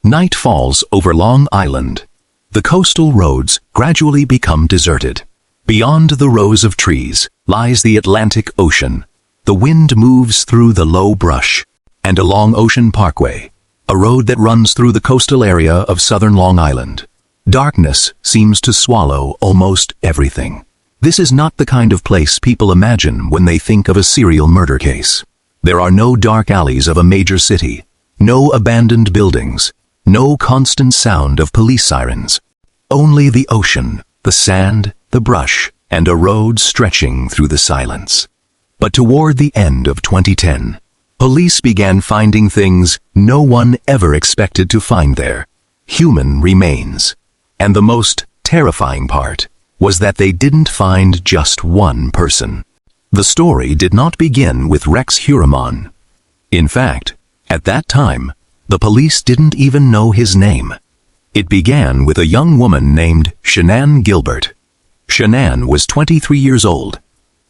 Night falls over Long Island. The coastal roads gradually become deserted. Beyond the rows of trees lies the Atlantic Ocean. The wind moves through the low brush. And along Ocean Parkway, a road that runs through the coastal area of southern Long Island, darkness seems to swallow almost everything. This is not the kind of place people imagine when they think of a serial murder case. There are no dark alleys of a major city, no abandoned buildings, no constant sound of police sirens. Only the ocean, the sand, the brush, and a road stretching through the silence. But toward the end of 2010, police began finding things no one ever expected to find there: human remains. And the most terrifying part was that they didn't find just one person. The story did not begin with Rex Heuermann. In fact, at that time, the police didn't even know his name. It began with a young woman named Shanann Gilbert. Shanann was 23 years old.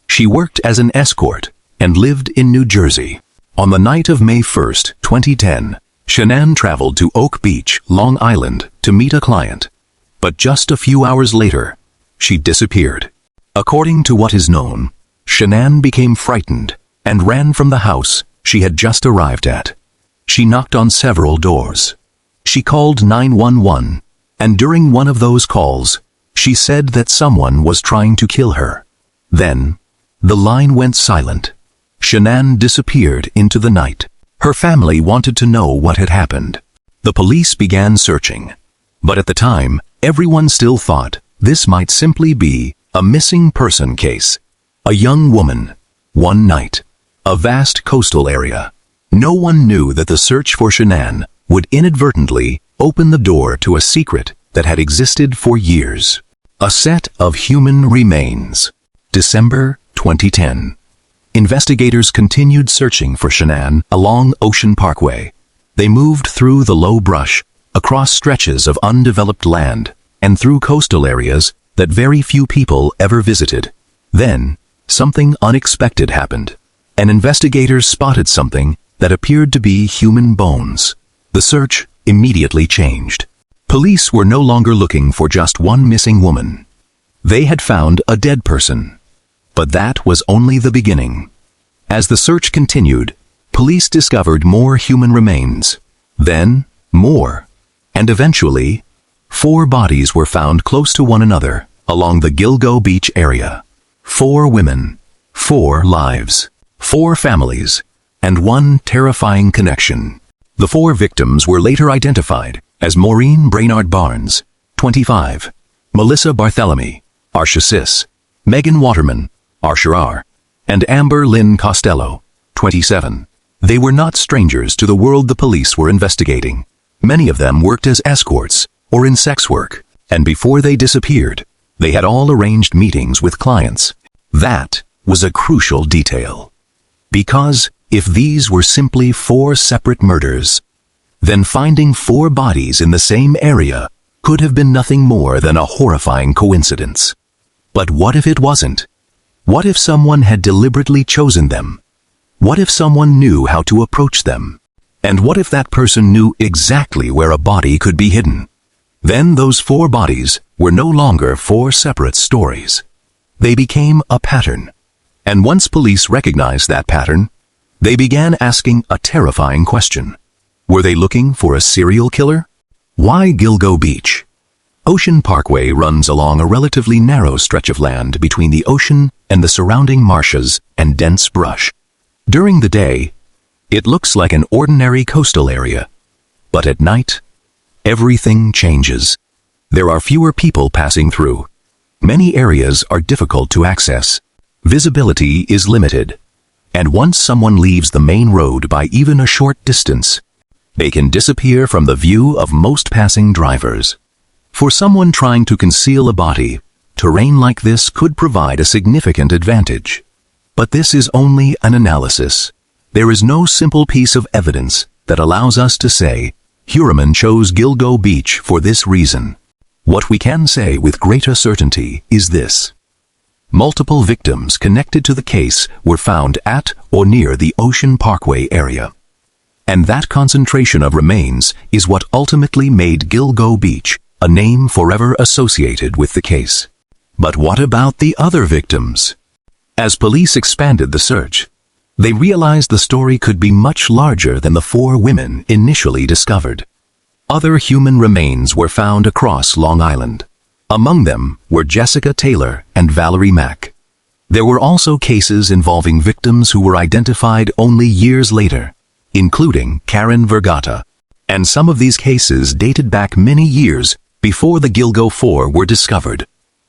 She worked as an escort and lived in New Jersey. On the night of May 1st, 2010, Shanann traveled to Oak Beach, Long Island, to meet a client. But just a few hours later, she disappeared. According to what is known, Shanann became frightened and ran from the house she had just arrived at. She knocked on several doors. She called 911, and during one of those calls, she said that someone was trying to kill her. Then, the line went silent. Shanann disappeared into the night. Her family wanted to know what had happened. The police began searching. But at the time, everyone still thought this might simply be a missing person case. A young woman, one night, a vast coastal area. No one knew that the search for Shanann would inadvertently open the door to a secret that had existed for years. A set of human remains. December 2010. Investigators continued searching for Shanann along Ocean Parkway. They moved through the low brush, across stretches of undeveloped land, and through coastal areas that very few people ever visited. Then, something unexpected happened. An investigator spotted something that appeared to be human bones. The search immediately changed. Police were no longer looking for just one missing woman. They had found a dead person. But that was only the beginning. As the search continued, police discovered more human remains. Then, more. And eventually, 4 bodies were found close to one another along the Gilgo Beach area. 4 women, 4 lives, 4 families, and one terrifying connection. The 4 victims were later identified as Maureen Brainard Barnes, 25, Melissa Barthélemy, Archassis, Megan Waterman, Archerar, and Amber Lynn Costello, 27. They were not strangers to the world the police were investigating. Many of them worked as escorts or in sex work, and before they disappeared, they had all arranged meetings with clients. That was a crucial detail. Because if these were simply 4 separate murders, then finding 4 bodies in the same area could have been nothing more than a horrifying coincidence. But what if it wasn't? What if someone had deliberately chosen them? What if someone knew how to approach them? And what if that person knew exactly where a body could be hidden? Then those 4 bodies were no longer 4 separate stories. They became a pattern. And once police recognized that pattern, they began asking a terrifying question. Were they looking for a serial killer? Why Gilgo Beach? Ocean Parkway runs along a relatively narrow stretch of land between the ocean and the surrounding marshes and dense brush. During the day, it looks like an ordinary coastal area. But at night, everything changes. There are fewer people passing through. Many areas are difficult to access. Visibility is limited. And once someone leaves the main road by even a short distance, they can disappear from the view of most passing drivers. For someone trying to conceal a body, terrain like this could provide a significant advantage. But this is only an analysis. There is no simple piece of evidence that allows us to say, Heuermann chose Gilgo Beach for this reason. What we can say with greater certainty is this. Multiple victims connected to the case were found at or near the Ocean Parkway area. And that concentration of remains is what ultimately made Gilgo Beach a name forever associated with the case. But what about the other victims? As police expanded the search, they realized the story could be much larger than the 4 women initially discovered. Other human remains were found across Long Island. Among them were Jessica Taylor and Valerie Mack. There were also cases involving victims who were identified only years later, including Karen Vergata. And some of these cases dated back many years before the Gilgo 4 were discovered.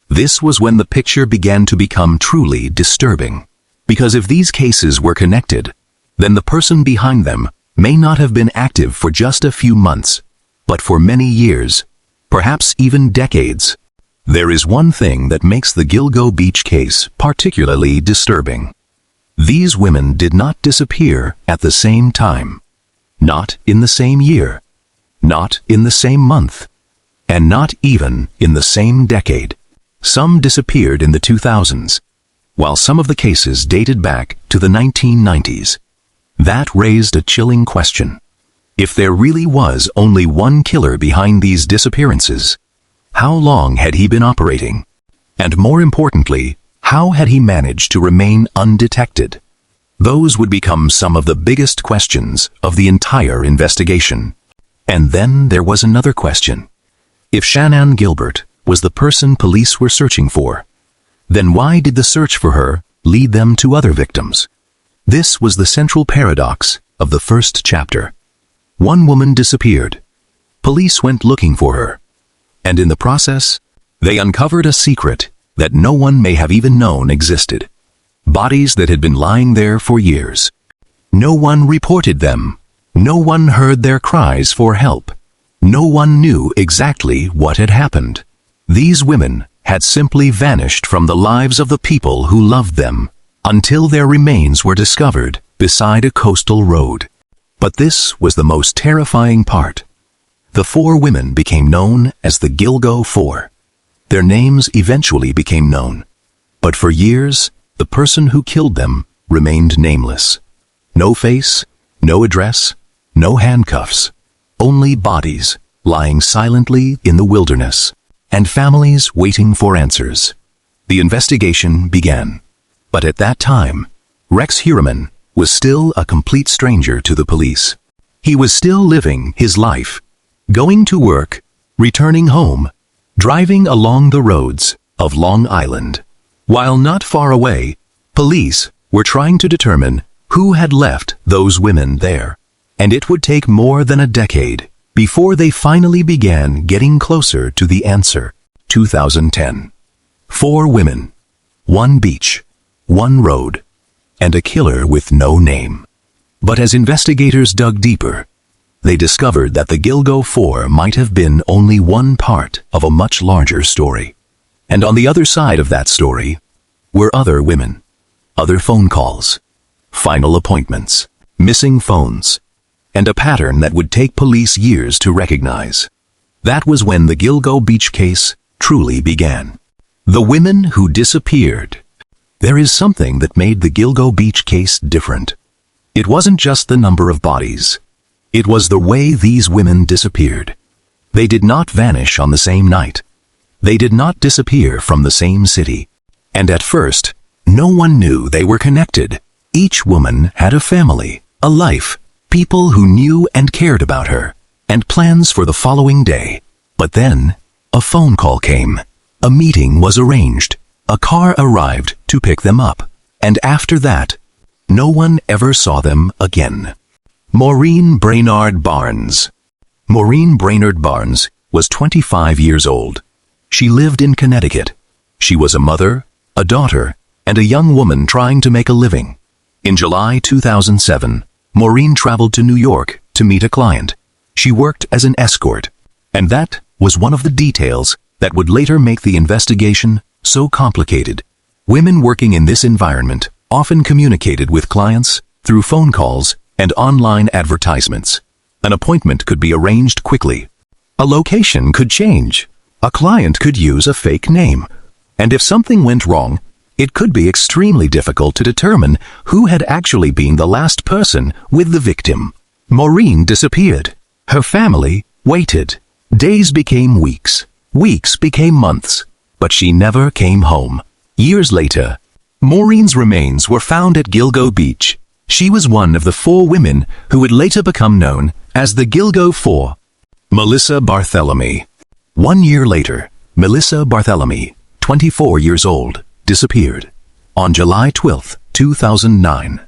This was when the picture began to become truly disturbing. Because if these cases were connected, then the person behind them may not have been active for just a few months, but for many years, perhaps even decades. There is one thing that makes the Gilgo Beach case particularly disturbing. These women did not disappear at the same time, not in the same year, not in the same month, and not even in the same decade. Some disappeared in the 2000s, while some of the cases dated back to the 1990s. That raised a chilling question. If there really was only one killer behind these disappearances, how long had he been operating? And more importantly, how had he managed to remain undetected? Those would become some of the biggest questions of the entire investigation. And then there was another question. If Shanann Gilbert was the person police were searching for, then why did the search for her lead them to other victims? This was the central paradox of the first chapter. One woman disappeared. Police went looking for her. And in the process, they uncovered a secret that no one may have even known existed. Bodies that had been lying there for years. No one reported them. No one heard their cries for help. No one knew exactly what had happened. These women had simply vanished from the lives of the people who loved them, until their remains were discovered beside a coastal road. But this was the most terrifying part. The 4 women became known as the Gilgo 4. Their names eventually became known, but for years, the person who killed them remained nameless. No face, no address, no handcuffs, only bodies lying silently in the wilderness, and families waiting for answers. The investigation began. But at that time, Rex Heuermann was still a complete stranger to the police. He was still living his life, going to work, returning home, driving along the roads of Long Island. While not far away, police were trying to determine who had left those women there. And it would take more than a decade before they finally began getting closer to the answer. 2010. 4 women, 1 beach, 1 road, and a killer with no name. But as investigators dug deeper, they discovered that the Gilgo 4 might have been only one part of a much larger story. And on the other side of that story were other women, other phone calls, final appointments, missing phones, and a pattern that would take police years to recognize. That was when the Gilgo Beach case truly began. The women who disappeared. There is something that made the Gilgo Beach case different. It wasn't just the number of bodies. It was the way these women disappeared. They did not vanish on the same night. They did not disappear from the same city. And at first, no one knew they were connected. Each woman had a family, a life, people who knew and cared about her, and plans for the following day. But then, a phone call came. A meeting was arranged. A car arrived to pick them up. And after that, no one ever saw them again. Maureen Brainard Barnes. Maureen Brainard Barnes was 25 years old. She lived in Connecticut. She was a mother, a daughter, and a young woman trying to make a living. In July 2007, Maureen traveled to New York to meet a client. She worked as an escort, and that was one of the details that would later make the investigation so complicated. Women working in this environment often communicated with clients through phone calls and online advertisements. An appointment could be arranged quickly. A location could change. A client could use a fake name. And if something went wrong, it could be extremely difficult to determine who had actually been the last person with the victim. Maureen disappeared. Her family waited. Days became weeks. Weeks became months. But she never came home. Years later, Maureen's remains were found at Gilgo Beach. She was one of the 4 women who would later become known as the Gilgo 4. Melissa Barthélemy. 1 year later, Melissa Barthélemy, 24 years old, disappeared. On July 12, 2009.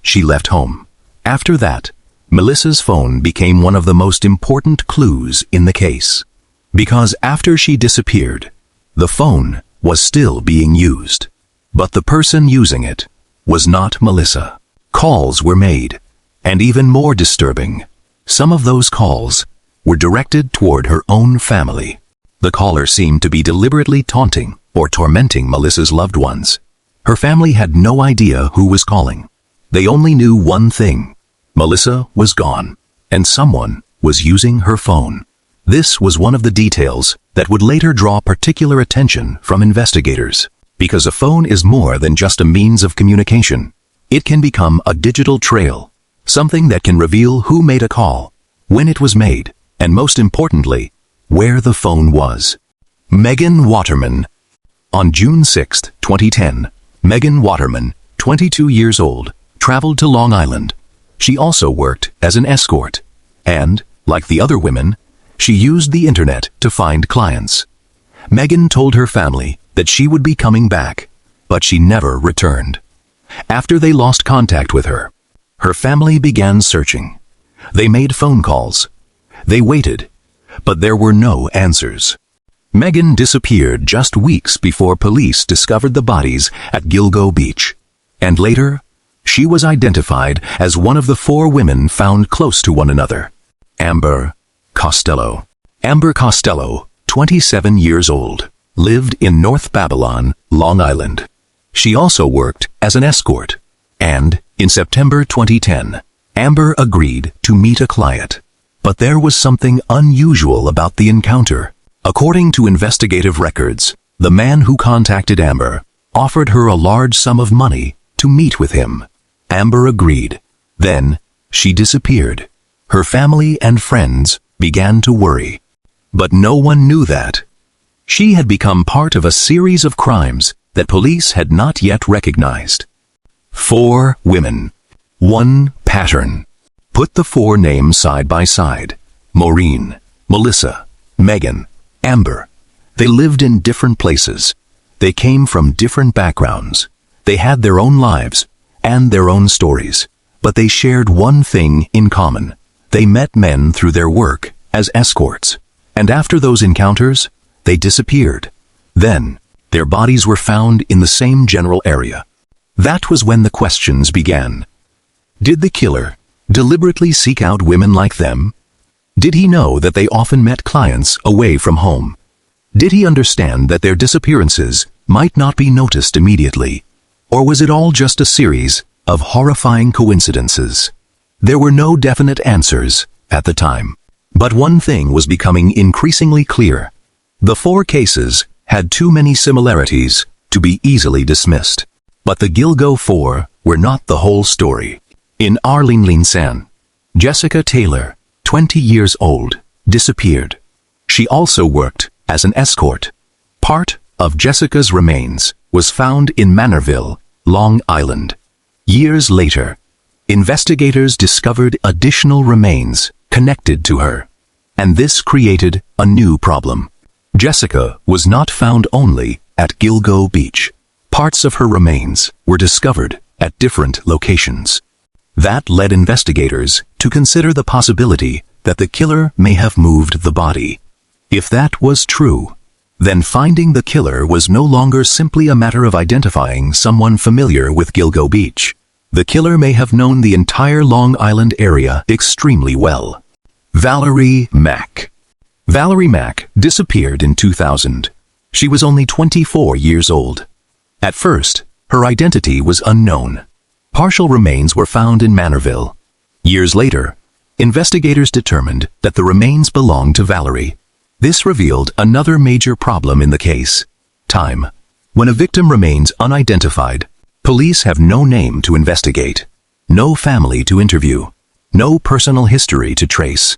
She left home. After that, Melissa's phone became one of the most important clues in the case. Because after she disappeared, the phone was still being used. But the person using it was not Melissa. Calls were made, and even more disturbing, some of those calls were directed toward her own family. The caller seemed to be deliberately taunting or tormenting Melissa's loved ones. Her family had no idea who was calling. They only knew one thing: Melissa was gone, and someone was using her phone. This was one of the details that would later draw particular attention from investigators. Because a phone is more than just a means of communication. It can become a digital trail, something that can reveal who made a call, when it was made, and most importantly, where the phone was. Megan Waterman. On June 6, 2010, Megan Waterman, 22 years old, traveled to Long Island. She also worked as an escort, and, like the other women, she used the internet to find clients. Megan told her family that she would be coming back, but she never returned. After they lost contact with her, her family began searching. They made phone calls. They waited, but there were no answers. Megan disappeared just weeks before police discovered the bodies at Gilgo Beach, and later, she was identified as one of the 4 women found close to one another. Amber Costello. Amber Costello, 27 years old, lived in North Babylon, Long Island. She also worked as an escort, and, in September 2010, Amber agreed to meet a client. But there was something unusual about the encounter. According to investigative records, the man who contacted Amber offered her a large sum of money to meet with him. Amber agreed. Then, she disappeared. Her family and friends began to worry. But no one knew that. She had become part of a series of crimes that police had not yet recognized. 4 women. One pattern. Put the 4 names side by side. Maureen, Melissa, Megan, Amber. They lived in different places. They came from different backgrounds. They had their own lives and their own stories. But they shared one thing in common. They met men through their work as escorts. And after those encounters, they disappeared. Then, their bodies were found in the same general area. That was when the questions began. Did the killer deliberately seek out women like them? Did he know that they often met clients away from home? Did he understand that their disappearances might not be noticed immediately? Or was it all just a series of horrifying coincidences? There were no definite answers at the time. But one thing was becoming increasingly clear. The 4 cases had too many similarities to be easily dismissed. But the Gilgo 4 were not the whole story. In Arlington, Jessica Taylor, 20 years old, disappeared. She also worked as an escort. Part of Jessica's remains was found in Manorville, Long Island. Years later, investigators discovered additional remains connected to her, and this created a new problem. Jessica was not found only at Gilgo Beach. Parts of her remains were discovered at different locations. That led investigators to consider the possibility that the killer may have moved the body. If that was true, then finding the killer was no longer simply a matter of identifying someone familiar with Gilgo Beach. The killer may have known the entire Long Island area extremely well. Valerie Mack. Valerie Mack disappeared in 2000. She was only 24 years old. At first, her identity was unknown. Partial remains were found in Manorville. Years later, investigators determined that the remains belonged to Valerie. This revealed another major problem in the case: time. When a victim remains unidentified, police have no name to investigate, no family to interview, No personal history to trace.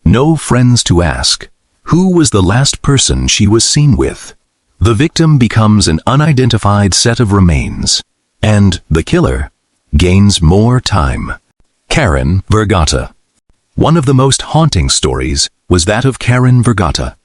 No friends to ask. Who was the last person she was seen with? The victim becomes an unidentified set of remains, and the killer gains more time. Karen Vergata. One of the most haunting stories was that of Karen Vergata.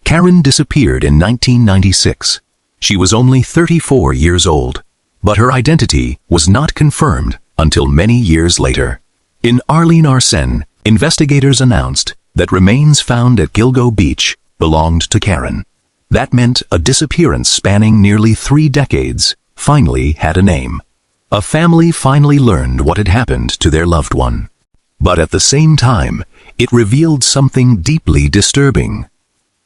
Karen disappeared in 1996. She was only 34 years old, but her identity was not confirmed until many years later. In Arlene-Arsène, investigators announced that remains found at Gilgo Beach belonged to Karen. That meant a disappearance spanning nearly 3 decades finally had a name. A family finally learned what had happened to their loved one. But at the same time, it revealed something deeply disturbing.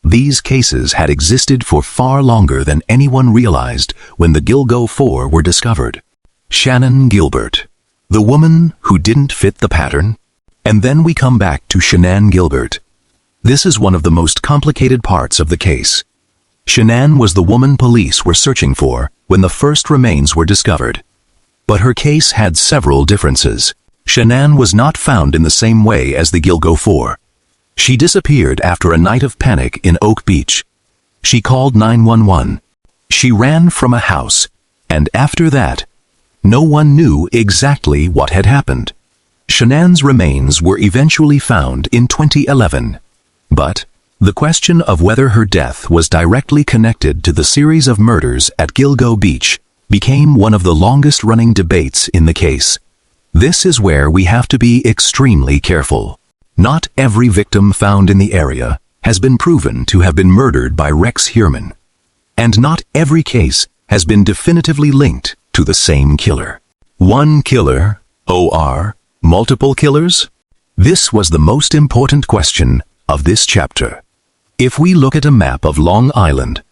These cases had existed for far longer than anyone realized when the Gilgo 4 were discovered. Shannon Gilbert, the woman who didn't fit the pattern. And then we come back to Shannon Gilbert. This is one of the most complicated parts of the case. Shannon was the woman police were searching for when the first remains were discovered. But her case had several differences. Shannon was not found in the same way as the Gilgo 4. She disappeared after a night of panic in Oak Beach. She called 911. She ran from a house, and after that, no one knew exactly what had happened. Shannon's remains were eventually found in 2011. But the question of whether her death was directly connected to the series of murders at Gilgo Beach became one of the longest-running debates in the case. This is where we have to be extremely careful. Not every victim found in the area has been proven to have been murdered by Rex Heuermann. And not every case has been definitively linked to the same killer. One killer, or multiple killers? This was the most important question of this chapter. If we look at a map of Long Island,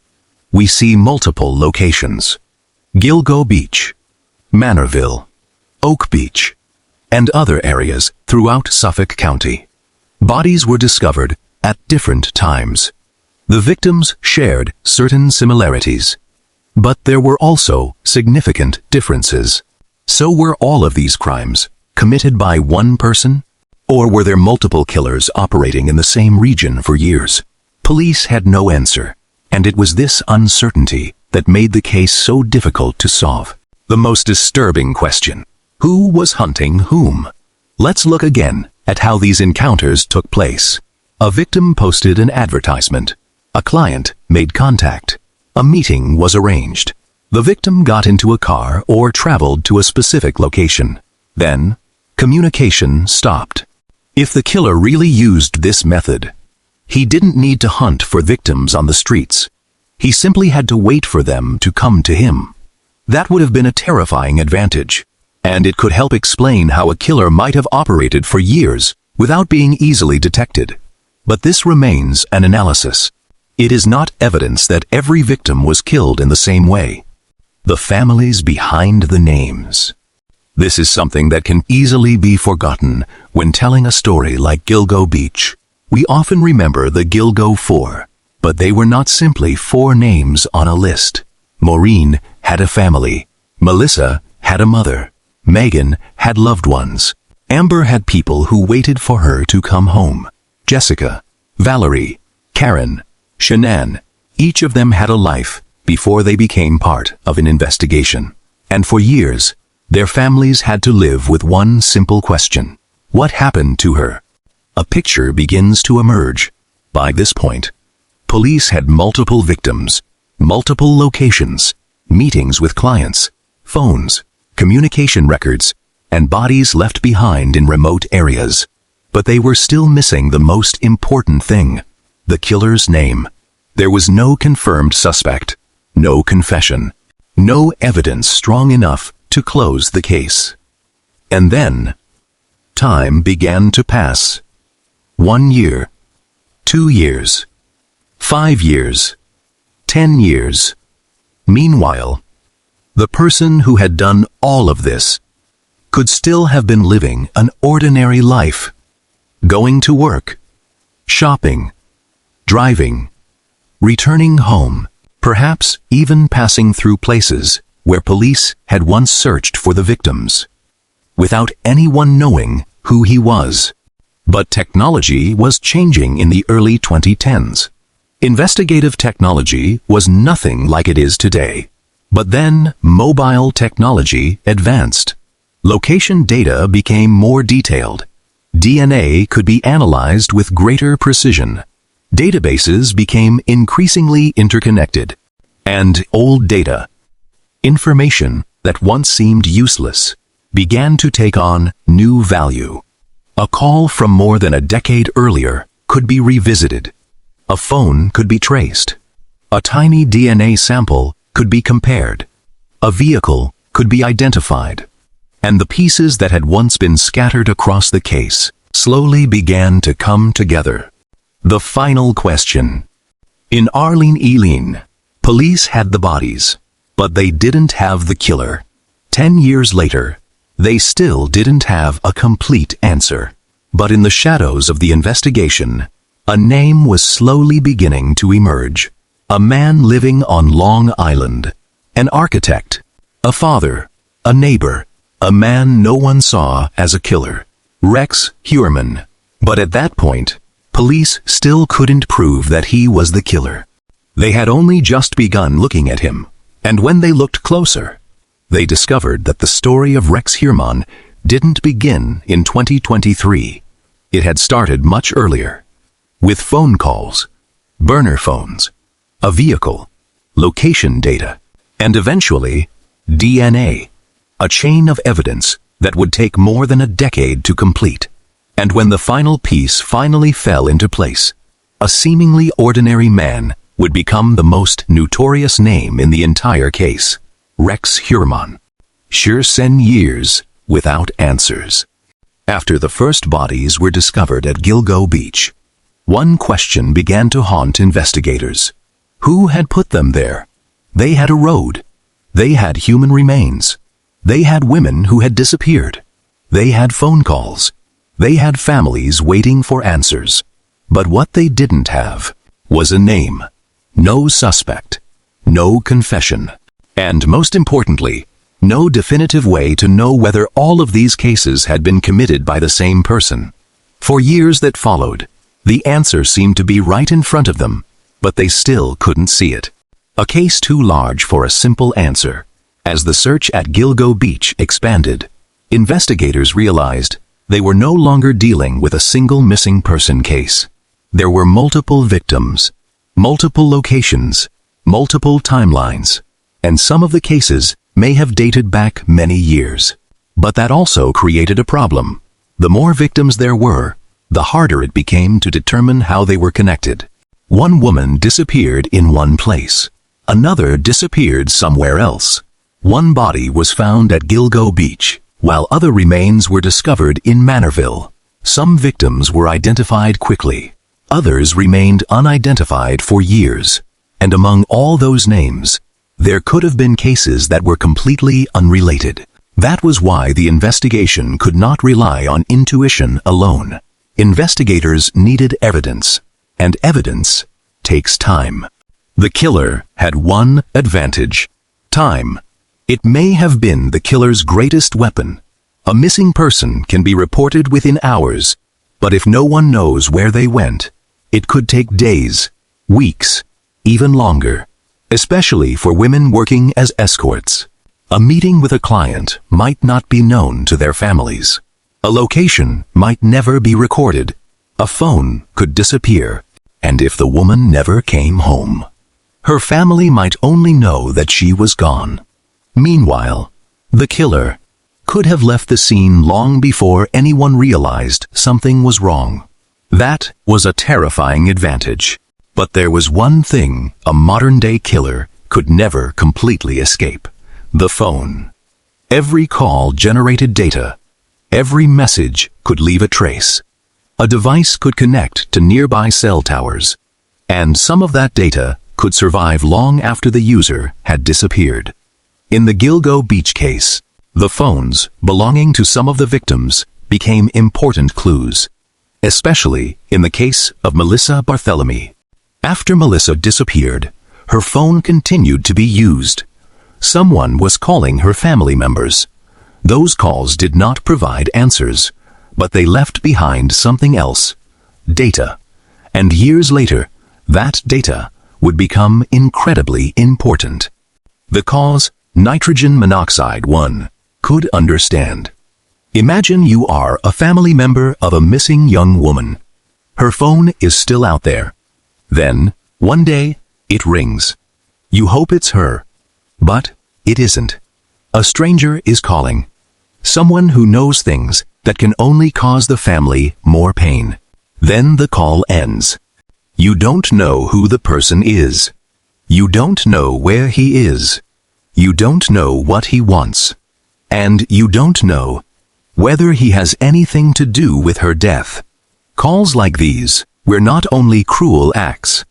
we see multiple locations. Gilgo Beach, Manorville, Oak Beach, and other areas throughout Suffolk County. Bodies were discovered at different times. The victims shared certain similarities, but there were also significant differences. So were all of these crimes committed by one person? Or were there multiple killers operating in the same region for years? Police had no answer, and it was this uncertainty that made the case so difficult to solve. The most disturbing question: who was hunting whom? Let's look again at how these encounters took place. A victim posted an advertisement. A client made contact. A meeting was arranged. The victim got into a car or traveled to a specific location. Then, communication stopped. If the killer really used this method, he didn't need to hunt for victims on the streets. He simply had to wait for them to come to him. That would have been a terrifying advantage, and it could help explain how a killer might have operated for years without being easily detected. But this remains an analysis. It is not evidence that every victim was killed in the same way. The families behind the names. This is something that can easily be forgotten when telling a story like Gilgo Beach. We often remember the Gilgo 4, but they were not simply 4 names on a list. Maureen had a family. Melissa had a mother. Megan had loved ones. Amber had people who waited for her to come home. Jessica, Valerie, Karen, Shannon, each of them had a life before they became part of an investigation. And for years, their families had to live with one simple question: what happened to her? A picture begins to emerge. By this point, police had multiple victims, multiple locations, meetings with clients, phones, communication records, and bodies left behind in remote areas. But they were still missing the most important thing: the killer's name. There was no confirmed suspect, no confession, no evidence strong enough to close the case. And then, time began to pass. 1 year, 2 years, 5 years, 10 years. Meanwhile, the person who had done all of this could still have been living an ordinary life, going to work, shopping, driving, returning home, perhaps even passing through places where police had once searched for the victims, without anyone knowing who he was. But technology was changing in the early 2010s. Investigative technology was nothing like it is today. But then mobile technology advanced. Location data became more detailed. DNA could be analyzed with greater precision. Databases became increasingly interconnected. And old data, information that once seemed useless, began to take on new value. A call from more than a decade earlier could be revisited. A phone could be traced. A tiny DNA sample could be compared. A vehicle could be identified. And the pieces that had once been scattered across the case slowly began to come together. The final question. In Arlene, police had the bodies, but they didn't have the killer. 10 years later, they still didn't have a complete answer. But in the shadows of the investigation, a name was slowly beginning to emerge. A man living on Long Island. An architect. A father. A neighbor. A man no one saw as a killer. Rex Heuermann. But at that point, police still couldn't prove that he was the killer. They had only just begun looking at him, and when they looked closer, they discovered that the story of Rex Heuermann didn't begin in 2023. It had started much earlier, with phone calls, burner phones, a vehicle, location data, and eventually DNA, a chain of evidence that would take more than a decade to complete. And when the final piece finally fell into place, a seemingly ordinary man would become the most notorious name in the entire case. Rex Heuermann. Sure, send years without answers. After the first bodies were discovered at Gilgo Beach, one question began to haunt investigators. Who had put them there? They had a road. They had human remains. They had women who had disappeared. They had phone calls. They had families waiting for answers. But what they didn't have was a name. No suspect. No confession. And most importantly, no definitive way to know whether all of these cases had been committed by the same person. For years that followed, the answer seemed to be right in front of them, but they still couldn't see it. A case too large for a simple answer. As the search at Gilgo Beach expanded, investigators realized they were no longer dealing with a single missing person case. There were multiple victims, multiple locations, multiple timelines, and some of the cases may have dated back many years. But that also created a problem. The more victims there were, the harder it became to determine how they were connected. One woman disappeared in one place. Another disappeared somewhere else. One body was found at Gilgo Beach, while other remains were discovered in Manorville. Some victims were identified quickly. Others remained unidentified for years. And among all those names, there could have been cases that were completely unrelated. That was why the investigation could not rely on intuition alone. Investigators needed evidence, and evidence takes time. The killer had one advantage: time. It may have been the killer's greatest weapon. A missing person can be reported within hours, but if no one knows where they went, it could take days, weeks, even longer, especially for women working as escorts. A meeting with a client might not be known to their families. A location might never be recorded. A phone could disappear, and if the woman never came home, her family might only know that she was gone. Meanwhile, the killer could have left the scene long before anyone realized something was wrong. That was a terrifying advantage. But there was one thing a modern-day killer could never completely escape: the phone. Every call generated data. Every message could leave a trace. A device could connect to nearby cell towers, and some of that data could survive long after the user had disappeared. In the Gilgo Beach case, the phones belonging to some of the victims became important clues, especially in the case of Melissa Barthelemy. After Melissa disappeared, her phone continued to be used. Someone was calling her family members. Those calls did not provide answers, but they left behind something else: data. And years later, that data would become incredibly important. The cause, nitrogen monoxide 1, could understand. Imagine you are a family member of a missing young woman. Her phone is still out there. Then, one day, it rings. You hope it's her, but it isn't. A stranger is calling. Someone who knows things that can only cause the family more pain. Then the call ends. You don't know who the person is. You don't know where he is. You don't know what he wants. And you don't know whether he has anything to do with her death. Calls like these were not only cruel acts.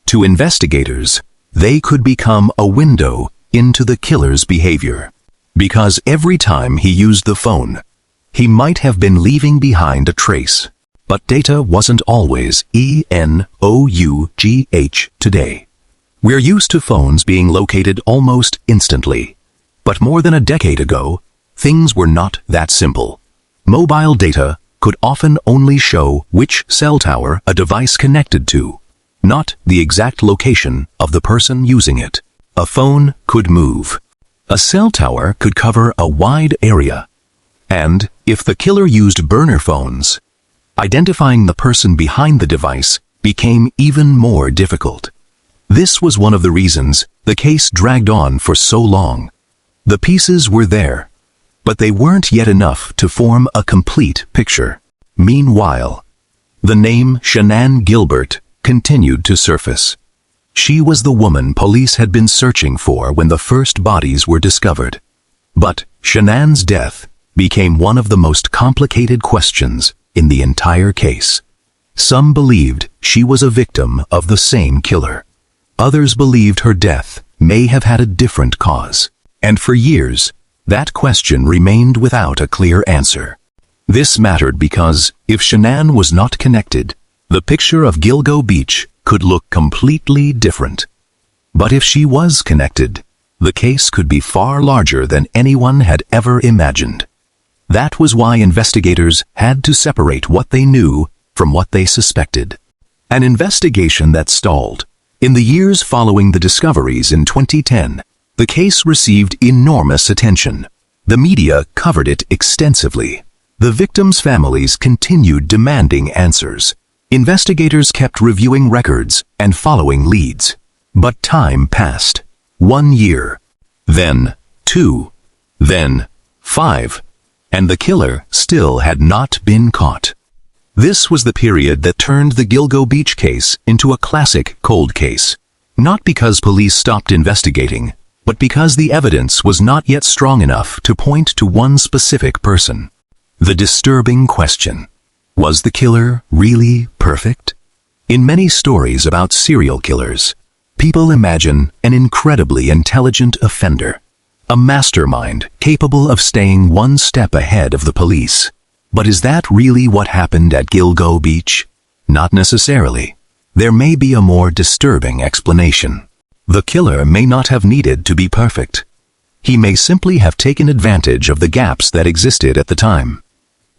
To investigators, they could become a window into the killer's behavior. Because every time he used the phone, he might have been leaving behind a trace. But data wasn't always ENOUGH today. We're used to phones being located almost instantly. But more than a decade ago, things were not that simple. Mobile data could often only show which cell tower a device connected to, not the exact location of the person using it. A phone could move. A cell tower could cover a wide area. And if the killer used burner phones, identifying the person behind the device became even more difficult. This was one of the reasons the case dragged on for so long. The pieces were there, but they weren't yet enough to form a complete picture. Meanwhile, the name Shanann Gilbert continued to surface. She was the woman police had been searching for when the first bodies were discovered. But Shanann's death became one of the most complicated questions in the entire case. Some believed she was a victim of the same killer. Others believed her death may have had a different cause. And for years, that question remained without a clear answer. This mattered because if Shanann was not connected, the picture of Gilgo Beach could look completely different. But if she was connected, the case could be far larger than anyone had ever imagined. That was why investigators had to separate what they knew from what they suspected. An investigation that stalled. In the years following the discoveries in 2010, the case received enormous attention. The media covered it extensively. The victims' families continued demanding answers. Investigators kept reviewing records and following leads. But time passed. 1 year. Then 2. Then 5. And the killer still had not been caught. This was the period that turned the Gilgo Beach case into a classic cold case. Not because police stopped investigating, but because the evidence was not yet strong enough to point to one specific person. The disturbing question: was the killer really perfect? In many stories about serial killers, people imagine an incredibly intelligent offender, a mastermind capable of staying one step ahead of the police. But is that really what happened at Gilgo Beach? Not necessarily. There may be a more disturbing explanation. The killer may not have needed to be perfect. He may simply have taken advantage of the gaps that existed at the time.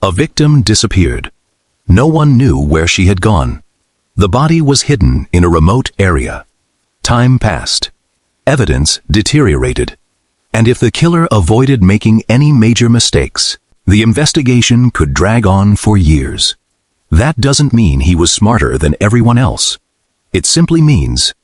A victim disappeared. No one knew where she had gone. The body was hidden in a remote area. Time passed. Evidence deteriorated. And if the killer avoided making any major mistakes, the investigation could drag on for years. That doesn't mean he was smarter than everyone else. It simply means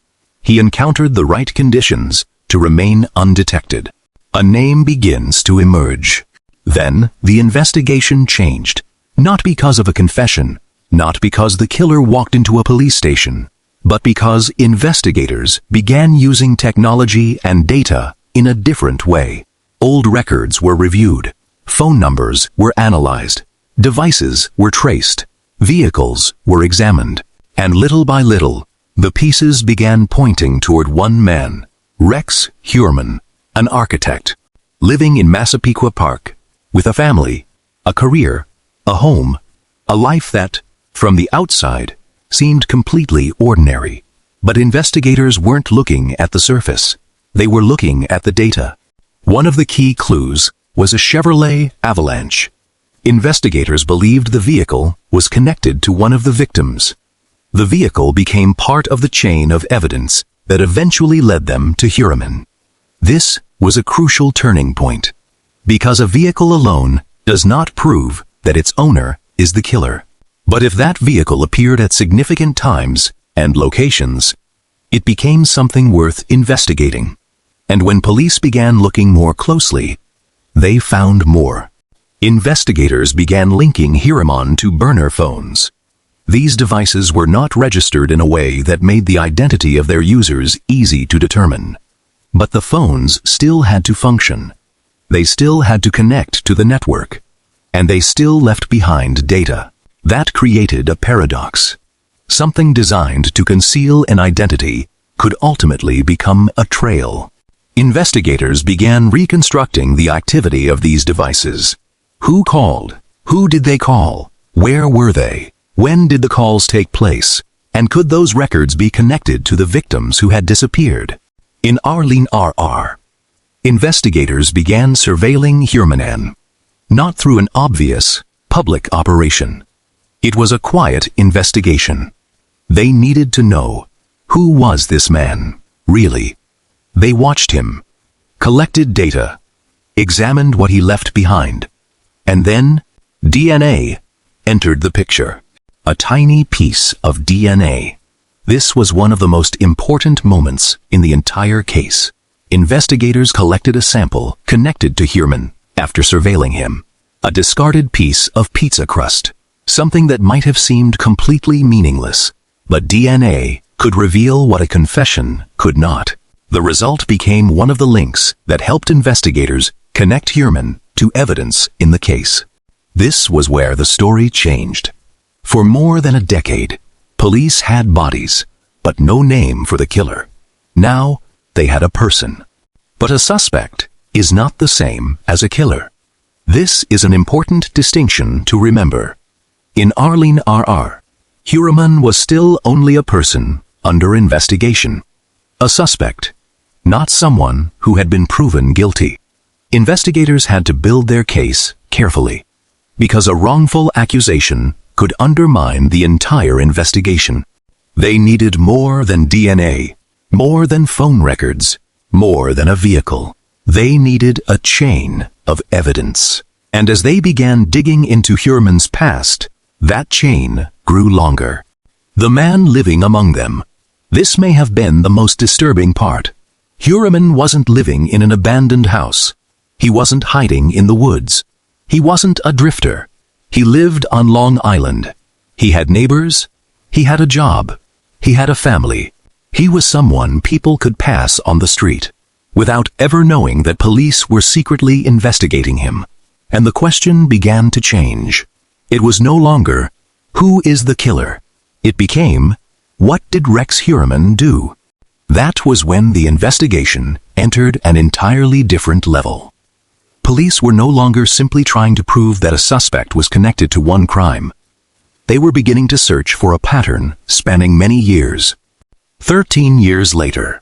he encountered the right conditions to remain undetected. A name begins to emerge. Then the investigation changed. Not because of a confession, not because the killer walked into a police station, but because investigators began using technology and data in a different way. Old records were reviewed. Phone numbers were analyzed. Devices were traced. Vehicles were examined. And little by little, the pieces began pointing toward one man, Rex Heuermann, an architect, living in Massapequa Park, with a family, a career, a home, a life that, from the outside, seemed completely ordinary. But investigators weren't looking at the surface. They were looking at the data. One of the key clues was a Chevrolet Avalanche. Investigators believed the vehicle was connected to one of the victims. The vehicle became part of the chain of evidence that eventually led them to Hiraman. This was a crucial turning point, because a vehicle alone does not prove that its owner is the killer. But if that vehicle appeared at significant times and locations, it became something worth investigating. And when police began looking more closely, they found more. Investigators began linking Hiraman to burner phones. These devices were not registered in a way that made the identity of their users easy to determine. But the phones still had to function. They still had to connect to the network. And they still left behind data. That created a paradox. Something designed to conceal an identity could ultimately become a trail. Investigators began reconstructing the activity of these devices. Who called? Who did they call? Where were they? When did the calls take place? And could those records be connected to the victims who had disappeared? In Arlene RR, investigators began surveilling Hiraman. Not through an obvious, public operation. It was a quiet investigation. They needed to know, who was this man, really? They watched him, collected data, examined what he left behind. And then, DNA entered the picture. A tiny piece of DNA. This was one of the most important moments in the entire case. Investigators collected a sample connected to Hiraman after surveilling him. A discarded piece of pizza crust. Something that might have seemed completely meaningless. But DNA could reveal what a confession could not. The result became one of the links that helped investigators connect Hiraman to evidence in the case. This was where the story changed. For more than a decade, police had bodies, but no name for the killer. Now, they had a person. But a suspect is not the same as a killer. This is an important distinction to remember. In Arlene RR, Hiraman was still only a person under investigation. A suspect, not someone who had been proven guilty. Investigators had to build their case carefully, because a wrongful accusation could undermine the entire investigation. They needed more than DNA, more than phone records, more than a vehicle. They needed a chain of evidence. And as they began digging into Hiraman's past, that chain grew longer. The man living among them. This may have been the most disturbing part. Hiraman wasn't living in an abandoned house. He wasn't hiding in the woods. He wasn't a drifter. He lived on Long Island. He had neighbors. He had a job. He had a family. He was someone people could pass on the street, without ever knowing that police were secretly investigating him. And the question began to change. It was no longer, who is the killer? It became, what did Rex Hiraman do? That was when the investigation entered an entirely different level. Police were no longer simply trying to prove that a suspect was connected to one crime. They were beginning to search for a pattern spanning many years. 13 years later.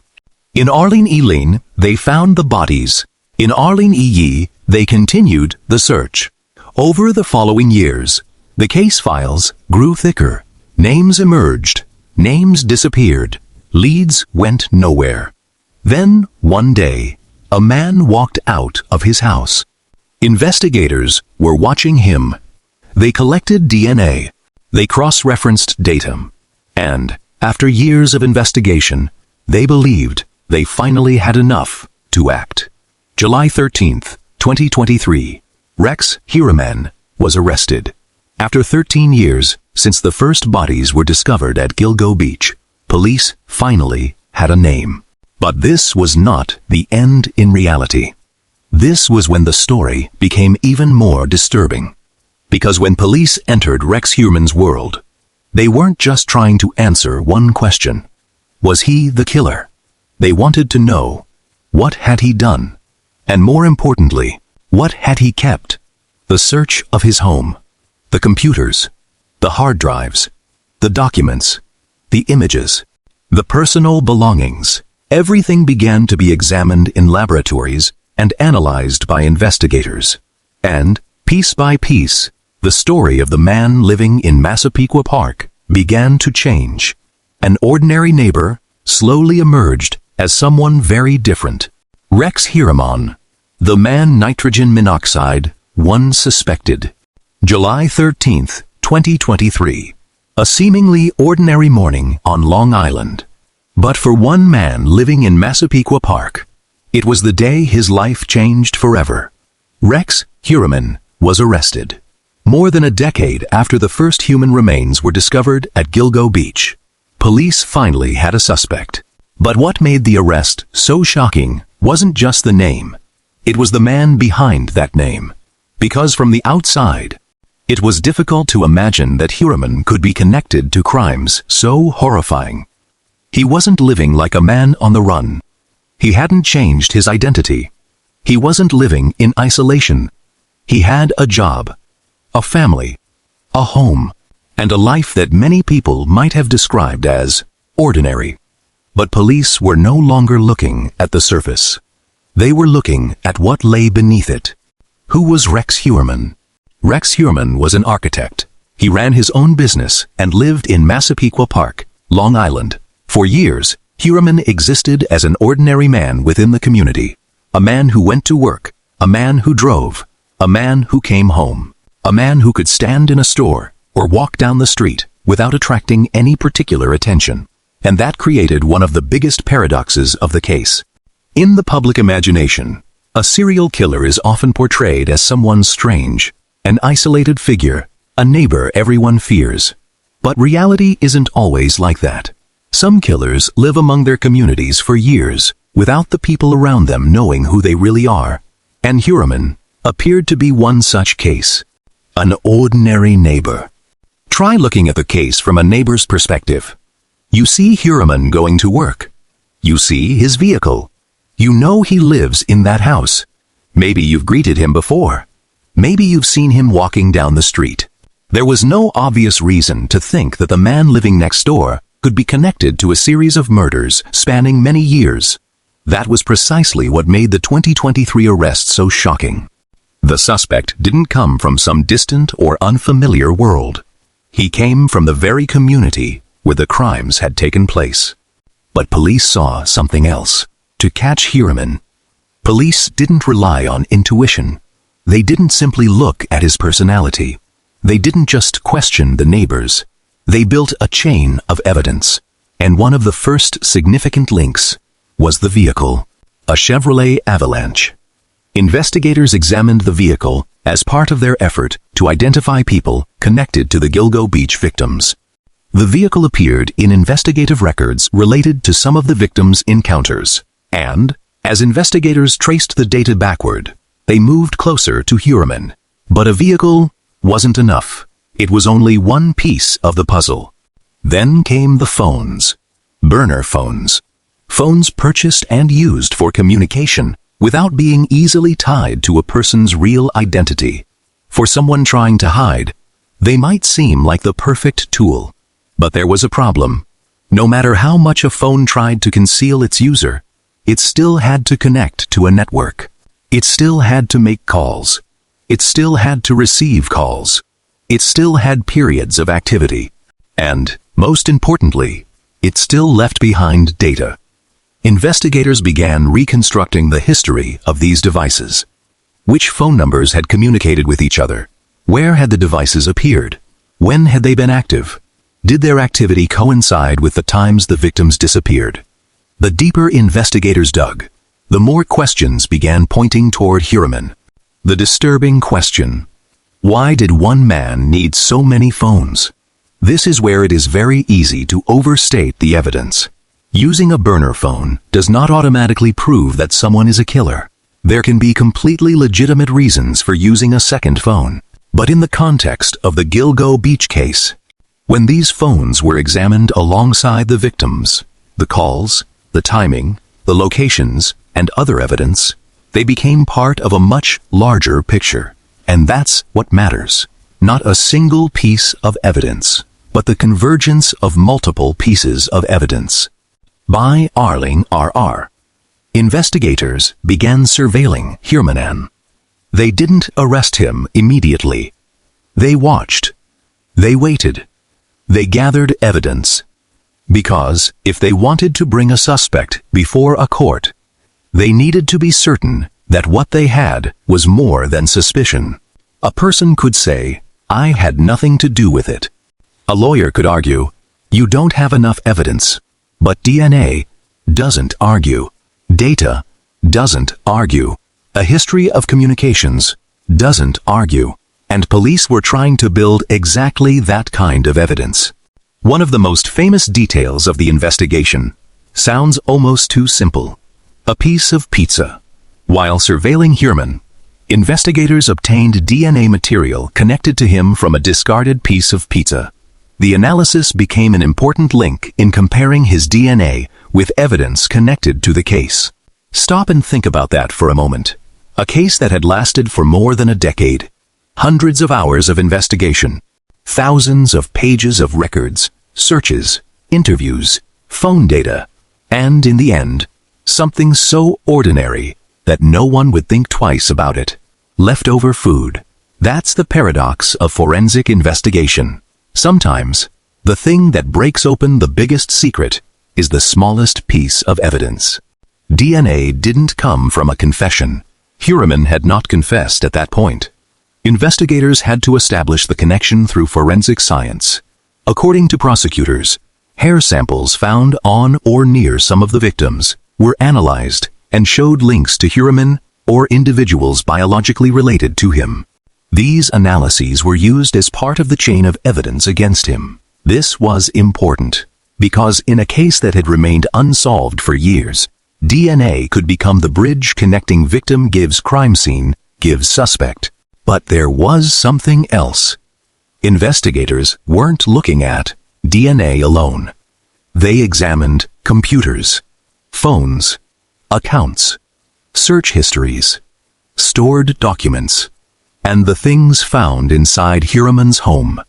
In Arlene Eileen, they found the bodies. In Arlene EE, they continued the search. Over the following years, the case files grew thicker. Names emerged. Names disappeared. Leads went nowhere. Then, one day, a man walked out of his house. Investigators were watching him. They collected DNA. They cross-referenced data. And, after years of investigation, they believed they finally had enough to act. July 13th, 2023. Rex Hiraman was arrested. After 13 years since the first bodies were discovered at Gilgo Beach, police finally had a name. But this was not the end in reality. This was when the story became even more disturbing. Because when police entered Rex Hiraman's world, they weren't just trying to answer one question. Was he the killer? They wanted to know, what had he done? And more importantly, what had he kept? The search of his home, the computers, the hard drives, the documents, the images, the personal belongings. Everything began to be examined in laboratories and analyzed by investigators. And, piece by piece, the story of the man living in Massapequa Park began to change. An ordinary neighbor slowly emerged as someone very different. Rex Hieroman, the man nitrogen monoxide once suspected. July 13th, 2023. A seemingly ordinary morning on Long Island. But for one man living in Massapequa Park, it was the day his life changed forever. Rex Hieroman was arrested. More than a decade after the first human remains were discovered at Gilgo Beach, police finally had a suspect. But what made the arrest so shocking wasn't just the name. It was the man behind that name. Because from the outside, it was difficult to imagine that Hieroman could be connected to crimes so horrifying. He wasn't living like a man on the run. He hadn't changed his identity. He wasn't living in isolation. He had a job, a family, a home, and a life that many people might have described as ordinary. But police were no longer looking at the surface. They were looking at what lay beneath it. Who was Rex Hieroman? Rex Hieroman was an architect. He ran his own business and lived in Massapequa Park, Long Island. For years, Hieroman existed as an ordinary man within the community. A man who went to work, a man who drove, a man who came home. A man who could stand in a store or walk down the street without attracting any particular attention. And that created one of the biggest paradoxes of the case. In the public imagination, a serial killer is often portrayed as someone strange, an isolated figure, a neighbor everyone fears. But reality isn't always like that. Some killers live among their communities for years without the people around them knowing who they really are. And Hieroman appeared to be one such case. An ordinary neighbor. Try looking at the case from a neighbor's perspective. You see Hieroman going to work. You see his vehicle. You know he lives in that house. Maybe you've greeted him before. Maybe you've seen him walking down the street. There was no obvious reason to think that the man living next door could be connected to a series of murders spanning many years. That was precisely what made the 2023 arrest so shocking. The suspect didn't come from some distant or unfamiliar world. He came from the very community where the crimes had taken place. But police saw something else. To catch Hieroman, police didn't rely on intuition. They didn't simply look at his personality. They didn't just question the neighbors. They built a chain of evidence. And one of the first significant links was the vehicle, a Chevrolet Avalanche. Investigators examined the vehicle as part of their effort to identify people connected to the Gilgo Beach victims. The vehicle appeared in investigative records related to some of the victims' encounters, and, as investigators traced the data backward, they moved closer to Hieroman. But a vehicle wasn't enough. It was only one piece of the puzzle. Then came the phones. Burner phones. Phones purchased and used for communication without being easily tied to a person's real identity. For someone trying to hide, they might seem like the perfect tool. But there was a problem. No matter how much a phone tried to conceal its user, it still had to connect to a network. It still had to make calls. It still had to receive calls. It still had periods of activity. And, most importantly, it still left behind data. Investigators began reconstructing the history of these devices. Which phone numbers had communicated with each other? Where had the devices appeared? When had they been active? Did their activity coincide with the times the victims disappeared? The deeper investigators dug, the more questions began pointing toward Hieroman. The disturbing question: why did one man need so many phones? This is where it is very easy to overstate the evidence. Using a burner phone does not automatically prove that someone is a killer. There can be completely legitimate reasons for using a second phone. But in the context of the Gilgo Beach case, when these phones were examined alongside the victims, the calls, the timing, the locations, and other evidence, they became part of a much larger picture. And that's what matters. Not a single piece of evidence, but the convergence of multiple pieces of evidence. By Arling R.R. Investigators began surveilling Hieroman. They didn't arrest him immediately. They watched. They waited. They gathered evidence. Because if they wanted to bring a suspect before a court, they needed to be certain that what they had was more than suspicion. A person could say, "I had nothing to do with it." A lawyer could argue, "You don't have enough evidence." But DNA doesn't argue. Data doesn't argue. A history of communications doesn't argue. And police were trying to build exactly that kind of evidence. One of the most famous details of the investigation sounds almost too simple. A piece of pizza. While surveilling Herman, investigators obtained DNA material connected to him from a discarded piece of pizza. The analysis became an important link in comparing his DNA with evidence connected to the case. Stop and think about that for a moment. A case that had lasted for more than a decade. Hundreds of hours of investigation. Thousands of pages of records, searches, interviews, phone data, and in the end, something so ordinary that no one would think twice about it. Leftover food. That's the paradox of forensic investigation. Sometimes, the thing that breaks open the biggest secret is the smallest piece of evidence. DNA didn't come from a confession. Herman had not confessed at that point. Investigators had to establish the connection through forensic science. According to prosecutors, hair samples found on or near some of the victims were analyzed and showed links to Herman or individuals biologically related to him. These analyses were used as part of the chain of evidence against him. This was important because in a case that had remained unsolved for years, DNA could become the bridge connecting victim gives crime scene, gives suspect. But there was something else. Investigators weren't looking at DNA alone. They examined computers, phones, accounts, search histories, stored documents, and the things found inside Herman's home.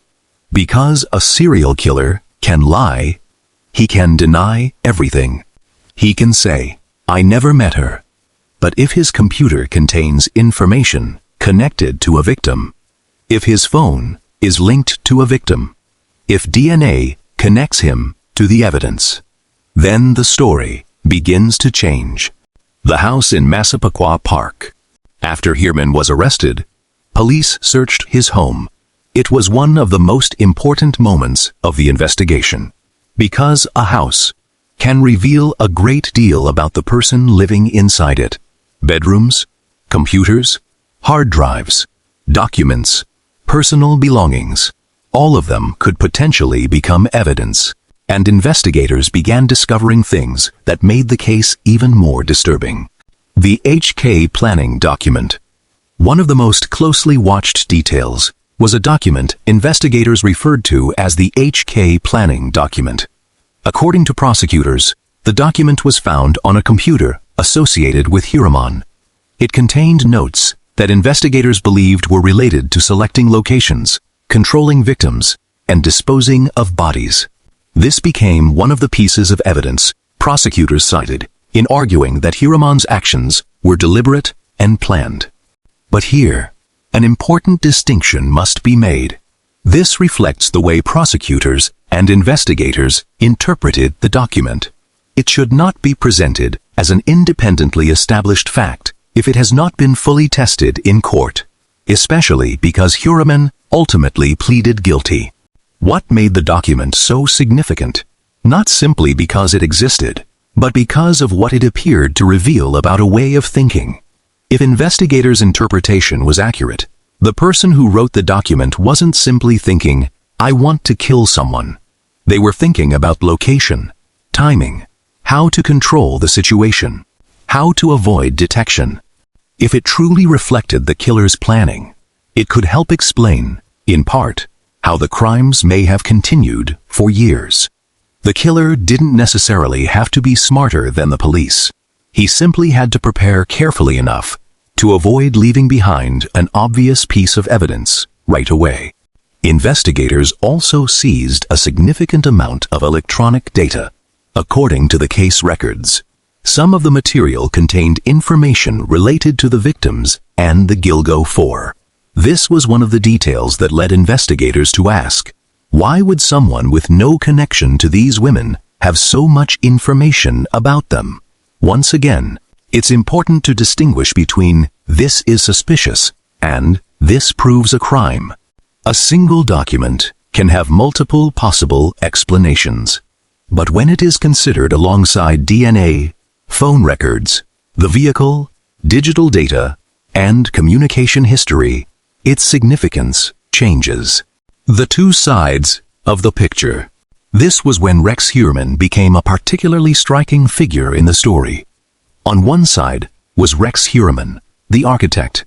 Because a serial killer can lie, he can deny everything. He can say, "I never met her." But if his computer contains information connected to a victim, if his phone is linked to a victim, if DNA connects him to the evidence, then the story begins to change. The house in Massapequa Park. After Herman was arrested, police searched his home. It was one of the most important moments of the investigation, because a house can reveal a great deal about the person living inside it. Bedrooms, computers, hard drives, documents, personal belongings, all of them could potentially become evidence, and investigators began discovering things that made the case even more disturbing. The HK planning document. One of the most closely watched details was a document investigators referred to as the HK planning document. According to prosecutors, the document was found on a computer associated with Herman. It contained notes that investigators believed were related to selecting locations, controlling victims, and disposing of bodies. This became one of the pieces of evidence prosecutors cited in arguing that Herman's actions were deliberate and planned. But here, an important distinction must be made. This reflects the way prosecutors and investigators interpreted the document. It should not be presented as an independently established fact if it has not been fully tested in court, especially because Herman ultimately pleaded guilty. What made the document so significant? Not simply because it existed, but because of what it appeared to reveal about a way of thinking. If investigators' interpretation was accurate, the person who wrote the document wasn't simply thinking, "I want to kill someone." They were thinking about location, timing, how to control the situation, how to avoid detection. If it truly reflected the killer's planning, it could help explain, in part, how the crimes may have continued for years. The killer didn't necessarily have to be smarter than the police. He simply had to prepare carefully enough to avoid leaving behind an obvious piece of evidence right away. Investigators also seized a significant amount of electronic data. According to the case records, some of the material contained information related to the victims and the Gilgo 4. This was one of the details that led investigators to ask, why would someone with no connection to these women have so much information about them? Once again, it's important to distinguish between "this is suspicious" and "this proves a crime." A single document can have multiple possible explanations. But when it is considered alongside DNA, phone records, the vehicle, digital data, and communication history, its significance changes. The two sides of the picture. This was when Rex Heuermann became a particularly striking figure in the story. On one side was Rex Heuermann, the architect,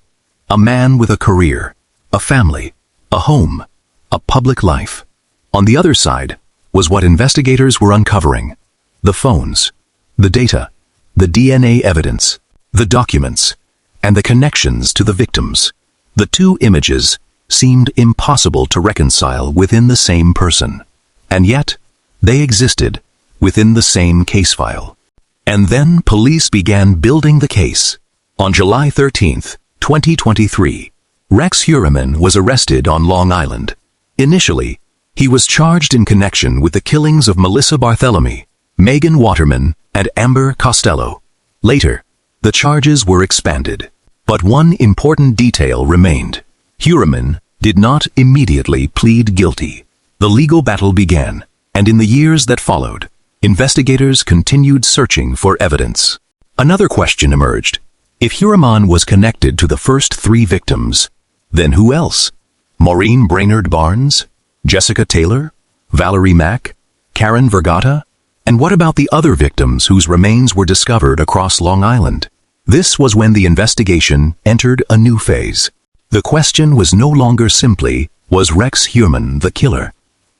a man with a career, a family, a home, a public life. On the other side was what investigators were uncovering: the phones, the data, the DNA evidence, the documents, and the connections to the victims. The two images seemed impossible to reconcile within the same person, and yet they existed within the same case file. And then police began building the case. On July 13, 2023, Rex Heuermann was arrested on Long Island. Initially, he was charged in connection with the killings of Melissa Barthelemy, Megan Waterman, and Amber Costello. Later, the charges were expanded. But one important detail remained. Heuermann did not immediately plead guilty. The legal battle began, and in the years that followed, investigators continued searching for evidence. Another question emerged. If Heuermann was connected to the first three victims, then who else? Maureen Brainerd Barnes? Jessica Taylor? Valerie Mack? Karen Vergata? And what about the other victims whose remains were discovered across Long Island? This was when the investigation entered a new phase. The question was no longer simply, was Rex Heuermann the killer?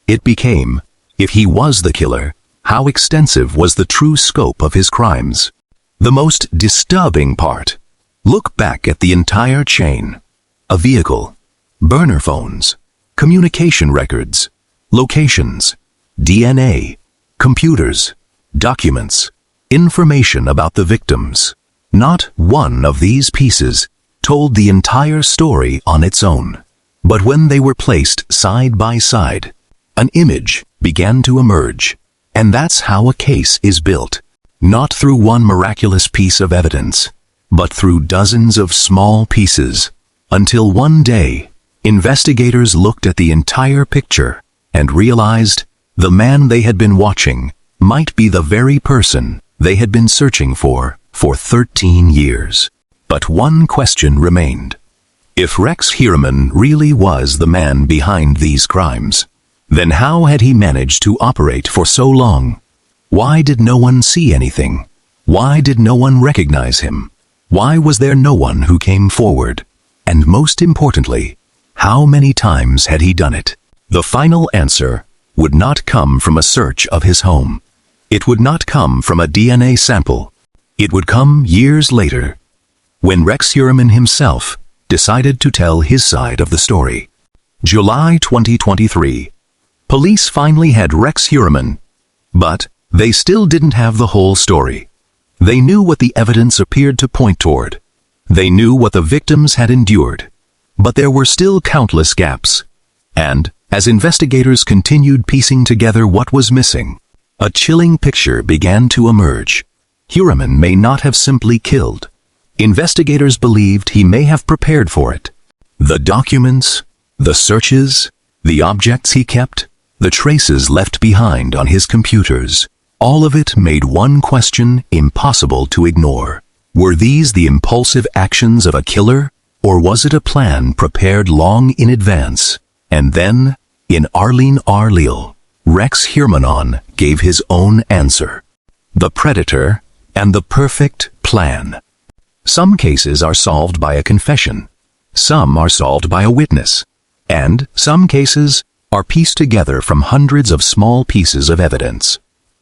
It became, if he was the killer, how extensive was the true scope of his crimes? The most disturbing part. Look back at the entire chain. A vehicle, burner phones, communication records, locations, DNA, computers, documents, information about the victims. Not one of these pieces told the entire story on its own. But when they were placed side by side, an image began to emerge. And that's how a case is built. Not through one miraculous piece of evidence, but through dozens of small pieces. Until one day, investigators looked at the entire picture and realized the man they had been watching might be the very person they had been searching for 13 years. But one question remained. If Rex Heuermann really was the man behind these crimes, then how had he managed to operate for so long? Why did no one see anything? Why did no one recognize him? Why was there no one who came forward? And most importantly, how many times had he done it? The final answer would not come from a search of his home. It would not come from a DNA sample. It would come years later, when Rex Heuermann himself decided to tell his side of the story. July 2023. Police finally had Rex Heuermann, but they still didn't have the whole story. They knew what the evidence appeared to point toward. They knew what the victims had endured. But there were still countless gaps. And, as investigators continued piecing together what was missing, a chilling picture began to emerge. Heuermann may not have simply killed. Investigators believed he may have prepared for it. The documents, the searches, the objects he kept, the traces left behind on his computers, all of it made one question impossible to ignore. Were these the impulsive actions of a killer, or was it a plan prepared long in advance? And then, in Arlene R. Leal, Rex Heuermann gave his own answer. The predator and the perfect plan. Some cases are solved by a confession. Some are solved by a witness. And some cases are pieced together from hundreds of small pieces of evidence.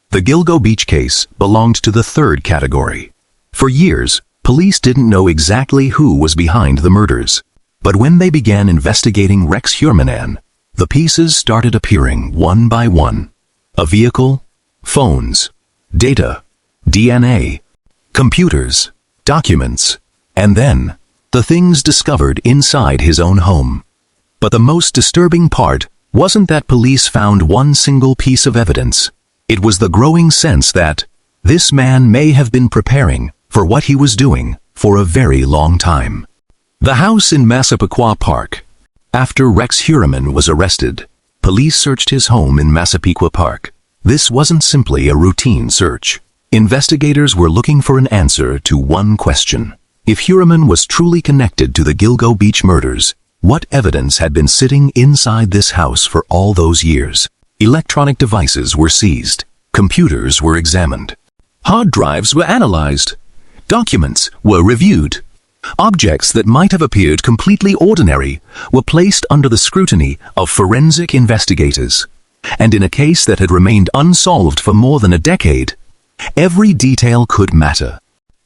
The Gilgo Beach case belonged to the third category. For years, police didn't know exactly who was behind the murders. But when they began investigating Rex Heuermann, the pieces started appearing one by one. A vehicle, phones, data, DNA, computers, documents, and then the things discovered inside his own home. But the most disturbing part wasn't that police found one single piece of evidence. It was the growing sense that this man may have been preparing for what he was doing for a very long time. The house in Massapequa Park. After Rex Heuermann was arrested, police searched his home in Massapequa Park. This wasn't simply a routine search. Investigators were looking for an answer to one question. If Heuermann was truly connected to the Gilgo Beach murders, what evidence had been sitting inside this house for all those years? Electronic devices were seized. Computers were examined. Hard drives were analyzed. Documents were reviewed. Objects that might have appeared completely ordinary were placed under the scrutiny of forensic investigators. And in a case that had remained unsolved for more than a decade, every detail could matter.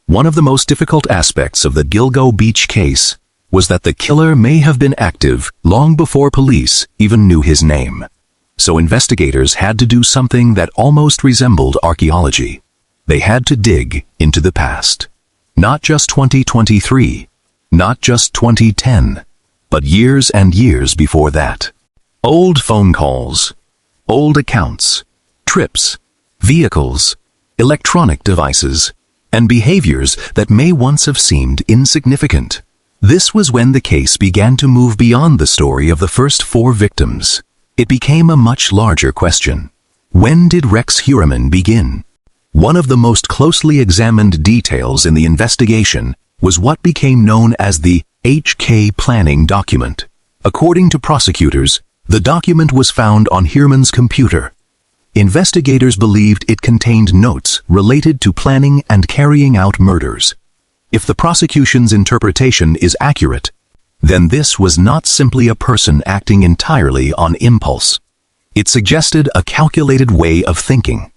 One of the most difficult aspects of the Gilgo Beach case was that the killer may have been active long before police even knew his name. So investigators had to do something that almost resembled archaeology. They had to dig into the past. Not just 2023, not just 2010, but years and years before that. Old phone calls, old accounts, trips, vehicles, electronic devices, and behaviors that may once have seemed insignificant. This was when the case began to move beyond the story of the first 4 victims. It became a much larger question. When did Rex Heuermann begin? One of the most closely examined details in the investigation was what became known as the HK planning document. According to prosecutors, the document was found on Heuermann's computer. Investigators believed it contained notes related to planning and carrying out murders. If the prosecution's interpretation is accurate, then this was not simply a person acting entirely on impulse. It suggested a calculated way of thinking.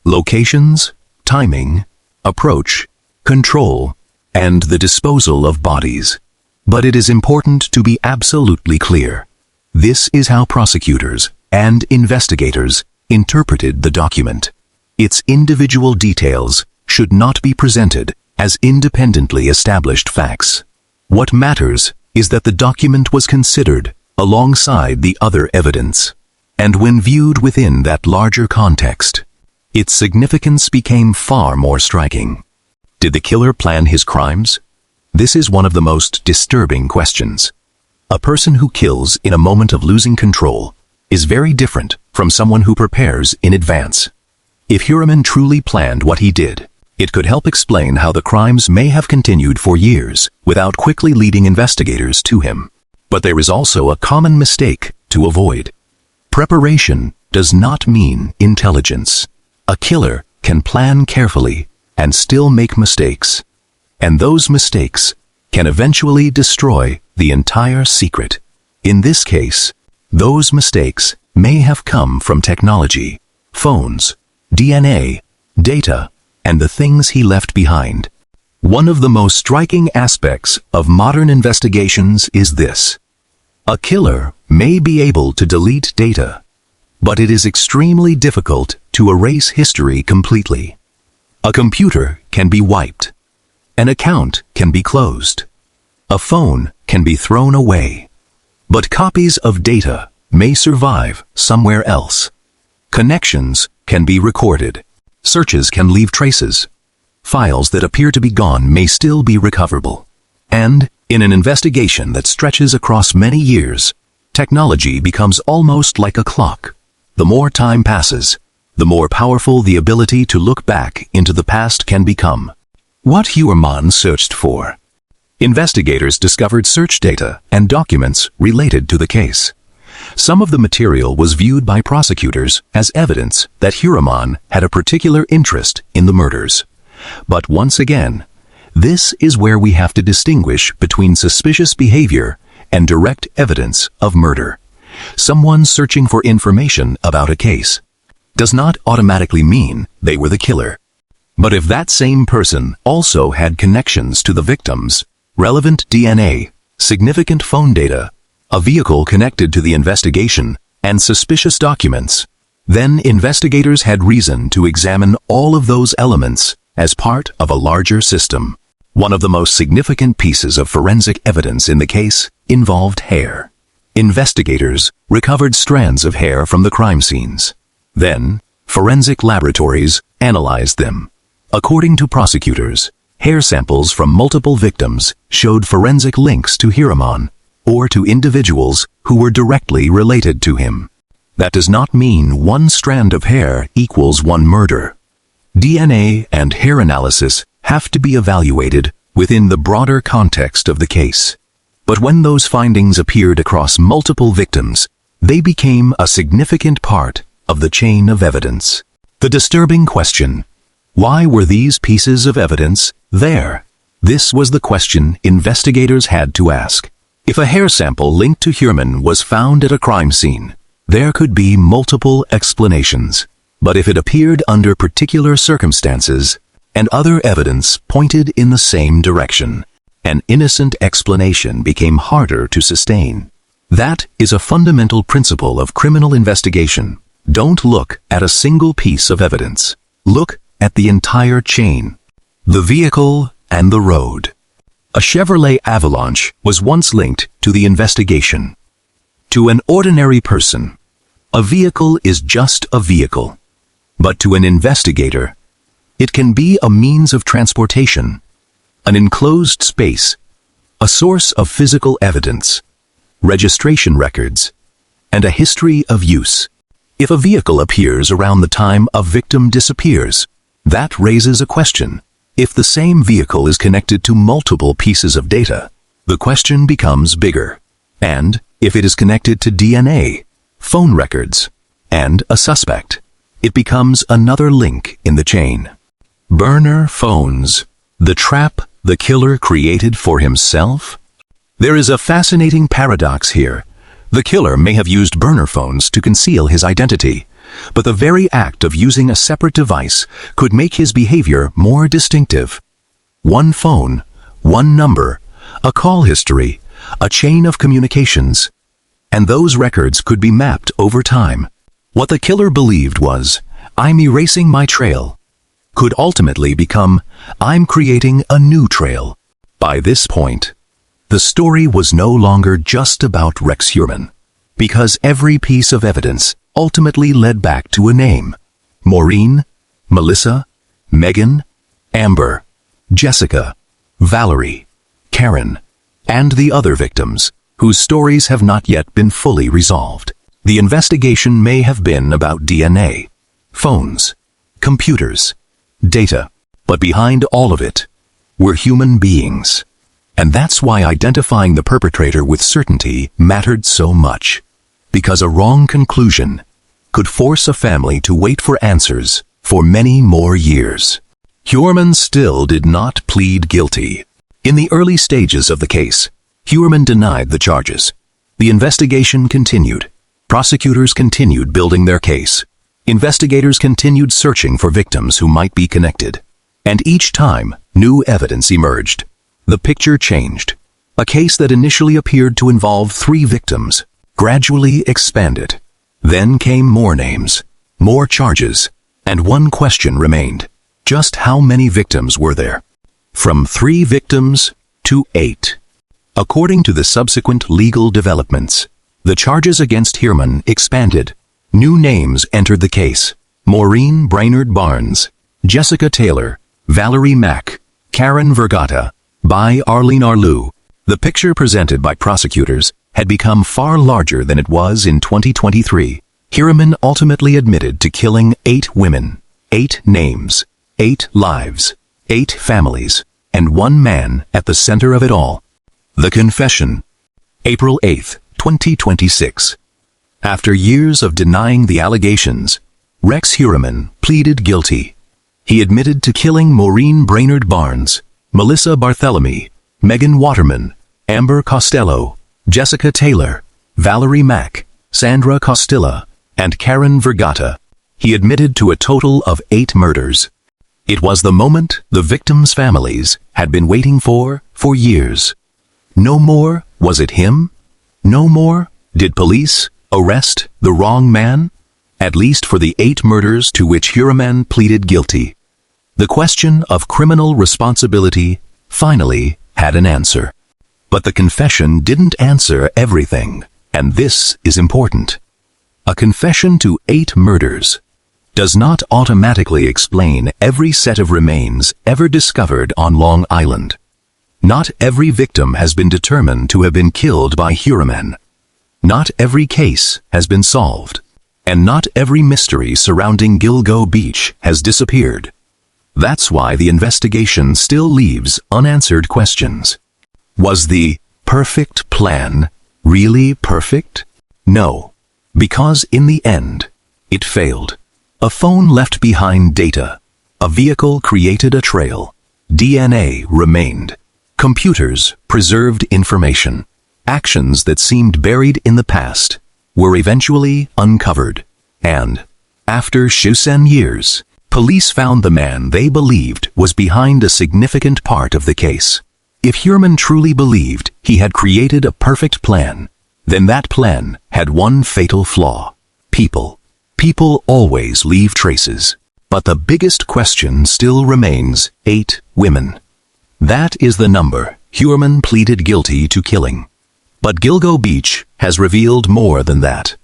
Locations, timing, approach, control, and the disposal of bodies. But it is important to be absolutely clear. This is how prosecutors and investigators interpreted the document. Its individual details should not be presented as independently established facts. What matters is that the document was considered alongside the other evidence, and when viewed within that larger context, its significance became far more striking. Did the killer plan his crimes? This is one of the most disturbing questions. A person who kills in a moment of losing control is very different from someone who prepares in advance. If Heuermann truly planned what he did, it could help explain how the crimes may have continued for years without quickly leading investigators to him. But there is also a common mistake to avoid. Preparation does not mean intelligence. A killer can plan carefully and still make mistakes. And those mistakes can eventually destroy the entire secret. In this case, those mistakes may have come from technology, phones, DNA, data, and the things he left behind. One of the most striking aspects of modern investigations is this. A killer may be able to delete data, but it is extremely difficult to erase history completely. A computer can be wiped. An account can be closed. A phone can be thrown away. But copies of data may survive somewhere else. Connections can be recorded. Searches can leave traces. Files that appear to be gone may still be recoverable. And, in an investigation that stretches across many years, technology becomes almost like a clock. The more time passes, the more powerful the ability to look back into the past can become. What Heuermann searched for. Investigators discovered search data and documents related to the case. Some of the material was viewed by prosecutors as evidence that Heuermann had a particular interest in the murders. But once again, this is where we have to distinguish between suspicious behavior and direct evidence of murder. Someone searching for information about a case does not automatically mean they were the killer. But if that same person also had connections to the victims, relevant DNA, significant phone data, a vehicle connected to the investigation, and suspicious documents, then investigators had reason to examine all of those elements as part of a larger system. One of the most significant pieces of forensic evidence in the case involved hair. Investigators recovered strands of hair from the crime scenes. Then, forensic laboratories analyzed them. According to prosecutors, hair samples from multiple victims showed forensic links to Hiraman, or to individuals who were directly related to him. That does not mean one strand of hair equals one murder. DNA and hair analysis have to be evaluated within the broader context of the case. But when those findings appeared across multiple victims, they became a significant part of the chain of evidence. The disturbing question: why were these pieces of evidence there? This was the question investigators had to ask. If a hair sample linked to Hiraman was found at a crime scene, there could be multiple explanations. But if it appeared under particular circumstances, and other evidence pointed in the same direction, an innocent explanation became harder to sustain. That is a fundamental principle of criminal investigation. Don't look at a single piece of evidence. Look at the entire chain. The vehicle and the road. A Chevrolet Avalanche was once linked to the investigation. To an ordinary person, a vehicle is just a vehicle. But to an investigator, it can be a means of transportation, an enclosed space, a source of physical evidence, registration records, and a history of use. If a vehicle appears around the time a victim disappears, that raises a question. If the same vehicle is connected to multiple pieces of data, the question becomes bigger. And if it is connected to DNA, phone records, and a suspect, it becomes another link in the chain. Burner phones. The trap the killer created for himself? There is a fascinating paradox here. The killer may have used burner phones to conceal his identity, but the very act of using a separate device could make his behavior more distinctive. One phone, one number, a call history, a chain of communications, and those records could be mapped over time. What the killer believed was, "I'm erasing my trail," could ultimately become, "I'm creating a new trail." By this point, the story was no longer just about Rex Hiraman, because every piece of evidence ultimately led back to a name: Maureen, Melissa, Megan, Amber, Jessica, Valerie, Karen, and the other victims, whose stories have not yet been fully resolved. The investigation may have been about DNA, phones, computers, data, but behind all of it were human beings. And that's why identifying the perpetrator with certainty mattered so much. Because a wrong conclusion could force a family to wait for answers for many more years. Hiraman still did not plead guilty. In the early stages of the case, Hiraman denied the charges. The investigation continued. Prosecutors continued building their case. Investigators continued searching for victims who might be connected. And each time, new evidence emerged. The picture changed. A case that initially appeared to involve 3 victims gradually expanded. Then came more names, more charges, and one question remained. Just how many victims were there? From 3 victims to 8. According to the subsequent legal developments, the charges against Hiraman expanded. New names entered the case: Maureen Brainerd Barnes, Jessica Taylor, Valerie Mack, Karen Vergata, by Arlene Arlou. The picture presented by prosecutors had become far larger than it was in 2023. Hiraman ultimately admitted to killing 8 women, 8 names, 8 lives, 8 families, and 1 man at the center of it all. The confession. April 8, 2026. After years of denying the allegations, Rex Hiraman pleaded guilty. He admitted to killing Maureen Brainerd Barnes, Melissa Barthélemy, Megan Waterman, Amber Costello, Jessica Taylor, Valerie Mack, Sandra Costilla, and Karen Vergata. He admitted to a total of 8 murders. It was the moment the victims' families had been waiting for years. No more was it him? No more did police arrest the wrong man? At least for the 8 murders to which Hiraman pleaded guilty. The question of criminal responsibility finally had an answer. But the confession didn't answer everything, and this is important. A confession to 8 murders does not automatically explain every set of remains ever discovered on Long Island. Not every victim has been determined to have been killed by Huraman. Not every case has been solved, and not every mystery surrounding Gilgo Beach has disappeared. That's why the investigation still leaves unanswered questions. Was the perfect plan really perfect? No, because in the end, it failed. A phone left behind data. A vehicle created a trail. DNA remained. Computers preserved information. Actions that seemed buried in the past were eventually uncovered. And, after 7 years, police found the man they believed was behind a significant part of the case. If Huraman truly believed he had created a perfect plan, then that plan had one fatal flaw. People. People always leave traces. But the biggest question still remains: 8 women. That is the number Huraman pleaded guilty to killing. But Gilgo Beach has revealed more than that.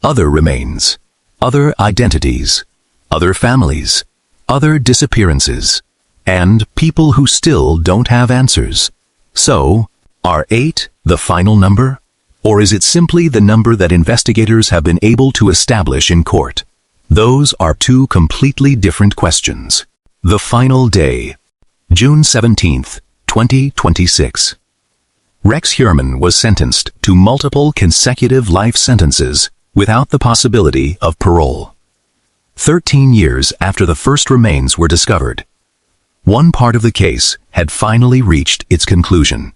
Other remains, other identities, other families, other disappearances, and people who still don't have answers. So, are 8 the final number? Or is it simply the number that investigators have been able to establish in court? Those are 2 completely different questions. The final day. June 17, 2026. Rex Huraman was sentenced to multiple consecutive life sentences without the possibility of parole. 13 years after the first remains were discovered, one part of the case had finally reached its conclusion.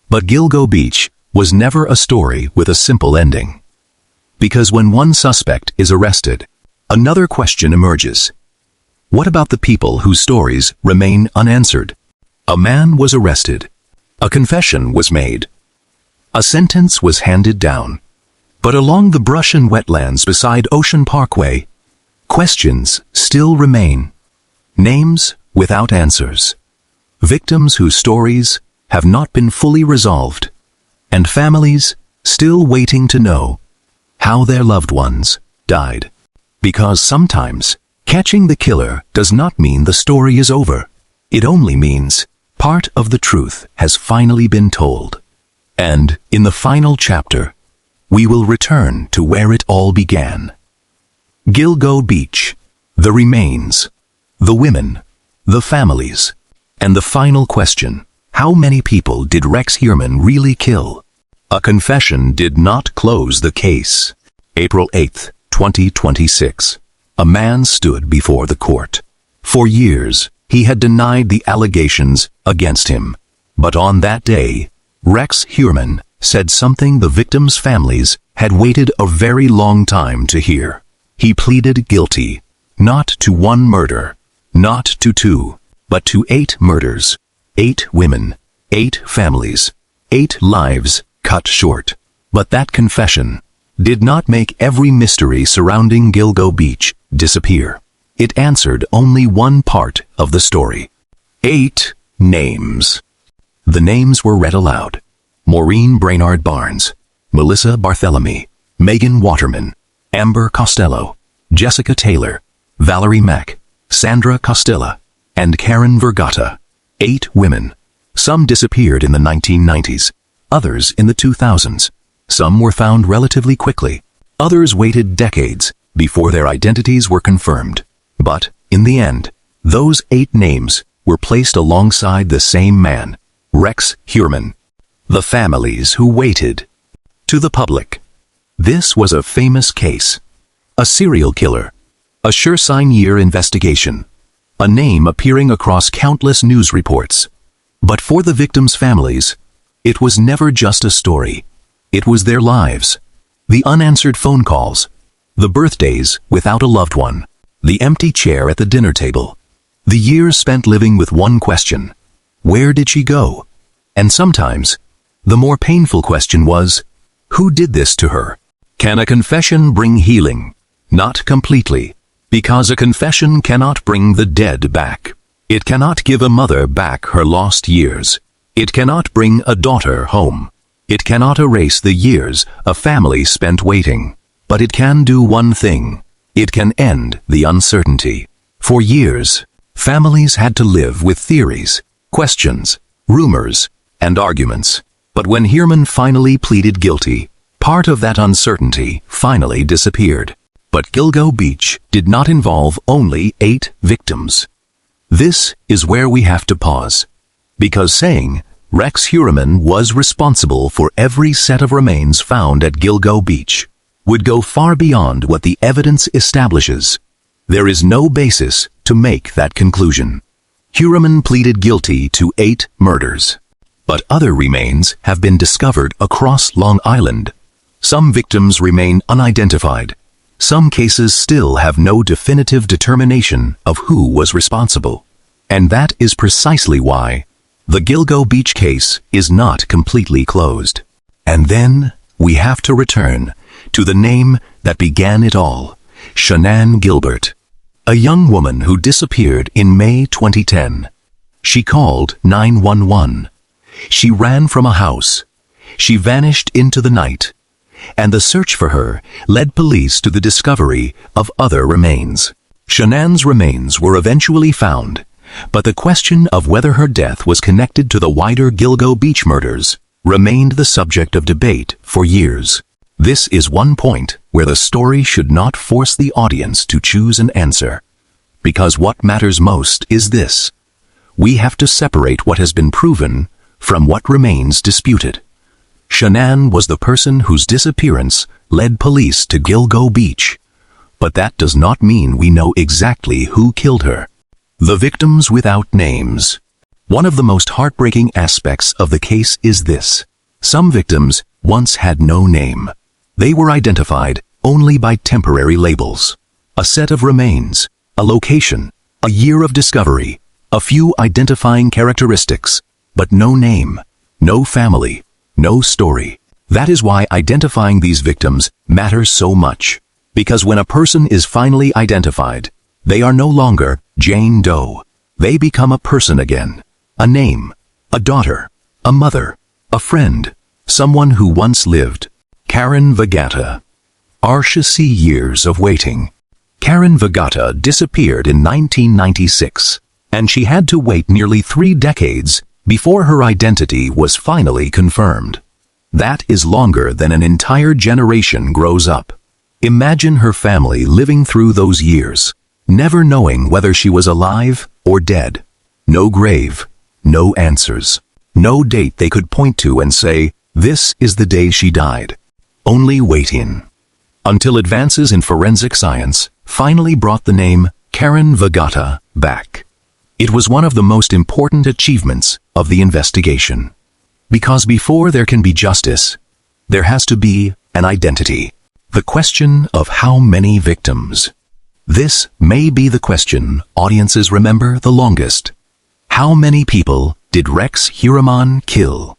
But Gilgo Beach was never a story with a simple ending. Because when one suspect is arrested, another question emerges. What about the people whose stories remain unanswered? A man was arrested. A confession was made. A sentence was handed down. But along the brush and wetlands beside Ocean Parkway, questions still remain. Names without answers. Victims whose stories have not been fully resolved. And families still waiting to know how their loved ones died. Because sometimes catching the killer does not mean the story is over. It only means part of the truth has finally been told. And in the final chapter, we will return to where it all began. Gilgo Beach, the remains, the women, the families, and the final question: how many people did Rex Huraman really kill? A confession did not close the case. April 8, 2026. A man stood before the court. For years, he had denied the allegations against him. But on that day, Rex Huraman said something the victims' families had waited a very long time to hear. He pleaded guilty, not to 1 murder, not to 2, but to 8 murders, 8 women, 8 families, 8 lives cut short. But that confession did not make every mystery surrounding Gilgo Beach disappear. It answered only one part of the story. 8 names. The names were read aloud. Maureen Brainard Barnes, Melissa Barthélemy, Megan Waterman, Amber Costello, Jessica Taylor, Valerie Mack, Sandra Costilla, and Karen Vergata. 8 women. Some disappeared in the 1990s, others in the 2000s. Some were found relatively quickly. Others waited decades before their identities were confirmed. But, in the end, those 8 names were placed alongside the same man, Rex Huraman. The families who waited. To the public, this was a famous case. A serial killer. A sure-sign year investigation. A name appearing across countless news reports. But for the victims' families, it was never just a story. It was their lives. The unanswered phone calls. The birthdays without a loved one. The empty chair at the dinner table. The years spent living with one question: where did she go? And sometimes, the more painful question was, who did this to her? Can a confession bring healing? Not completely, because a confession cannot bring the dead back. It cannot give a mother back her lost years. It cannot bring a daughter home. It cannot erase the years a family spent waiting. But it can do one thing. It can end the uncertainty. For years, families had to live with theories, questions, rumors, and arguments. But when Herman finally pleaded guilty, part of that uncertainty finally disappeared. But Gilgo Beach did not involve only 8 victims. This is where we have to pause. Because saying Rex Heuermann was responsible for every set of remains found at Gilgo Beach would go far beyond what the evidence establishes. There is no basis to make that conclusion. Heuermann pleaded guilty to 8 murders. But other remains have been discovered across Long Island. Some victims remain unidentified. Some cases still have no definitive determination of who was responsible. And that is precisely why the Gilgo Beach case is not completely closed. And then we have to return to the name that began it all, Shanann Gilbert, a young woman who disappeared in May 2010. She called 911. She ran from a house. She vanished into the night. And the search for her led police to the discovery of other remains. Shanann's remains were eventually found, but the question of whether her death was connected to the wider Gilgo Beach murders remained the subject of debate for years. This is one point where the story should not force the audience to choose an answer. Because what matters most is this: we have to separate what has been proven from what remains disputed. Shanann was the person whose disappearance led police to Gilgo Beach, but that does not mean we know exactly who killed her. The victims without names. One of the most heartbreaking aspects of the case is this: some victims once had no name. They were identified only by temporary labels. A set of remains, a location, a year of discovery, a few identifying characteristics, but no name, no family, no story. That is why identifying these victims matters so much. Because when a person is finally identified, they are no longer Jane Doe. They become a person again. A name, a daughter, a mother, a friend, someone who once lived. Karen Vegata. Arshasi years of waiting. Karen Vegata disappeared in 1996, and she had to wait nearly 3 decades before her identity was finally confirmed. That is longer than an entire generation grows up. Imagine her family living through those years, never knowing whether she was alive or dead. No grave, no answers, no date they could point to and say, this is the day she died. Only waiting. Until advances in forensic science finally brought the name Karen Vegata back. It was one of the most important achievements of the investigation. Because before there can be justice, there has to be an identity. The question of how many victims. This may be the question audiences remember the longest. How many people did Rex Heuermann kill?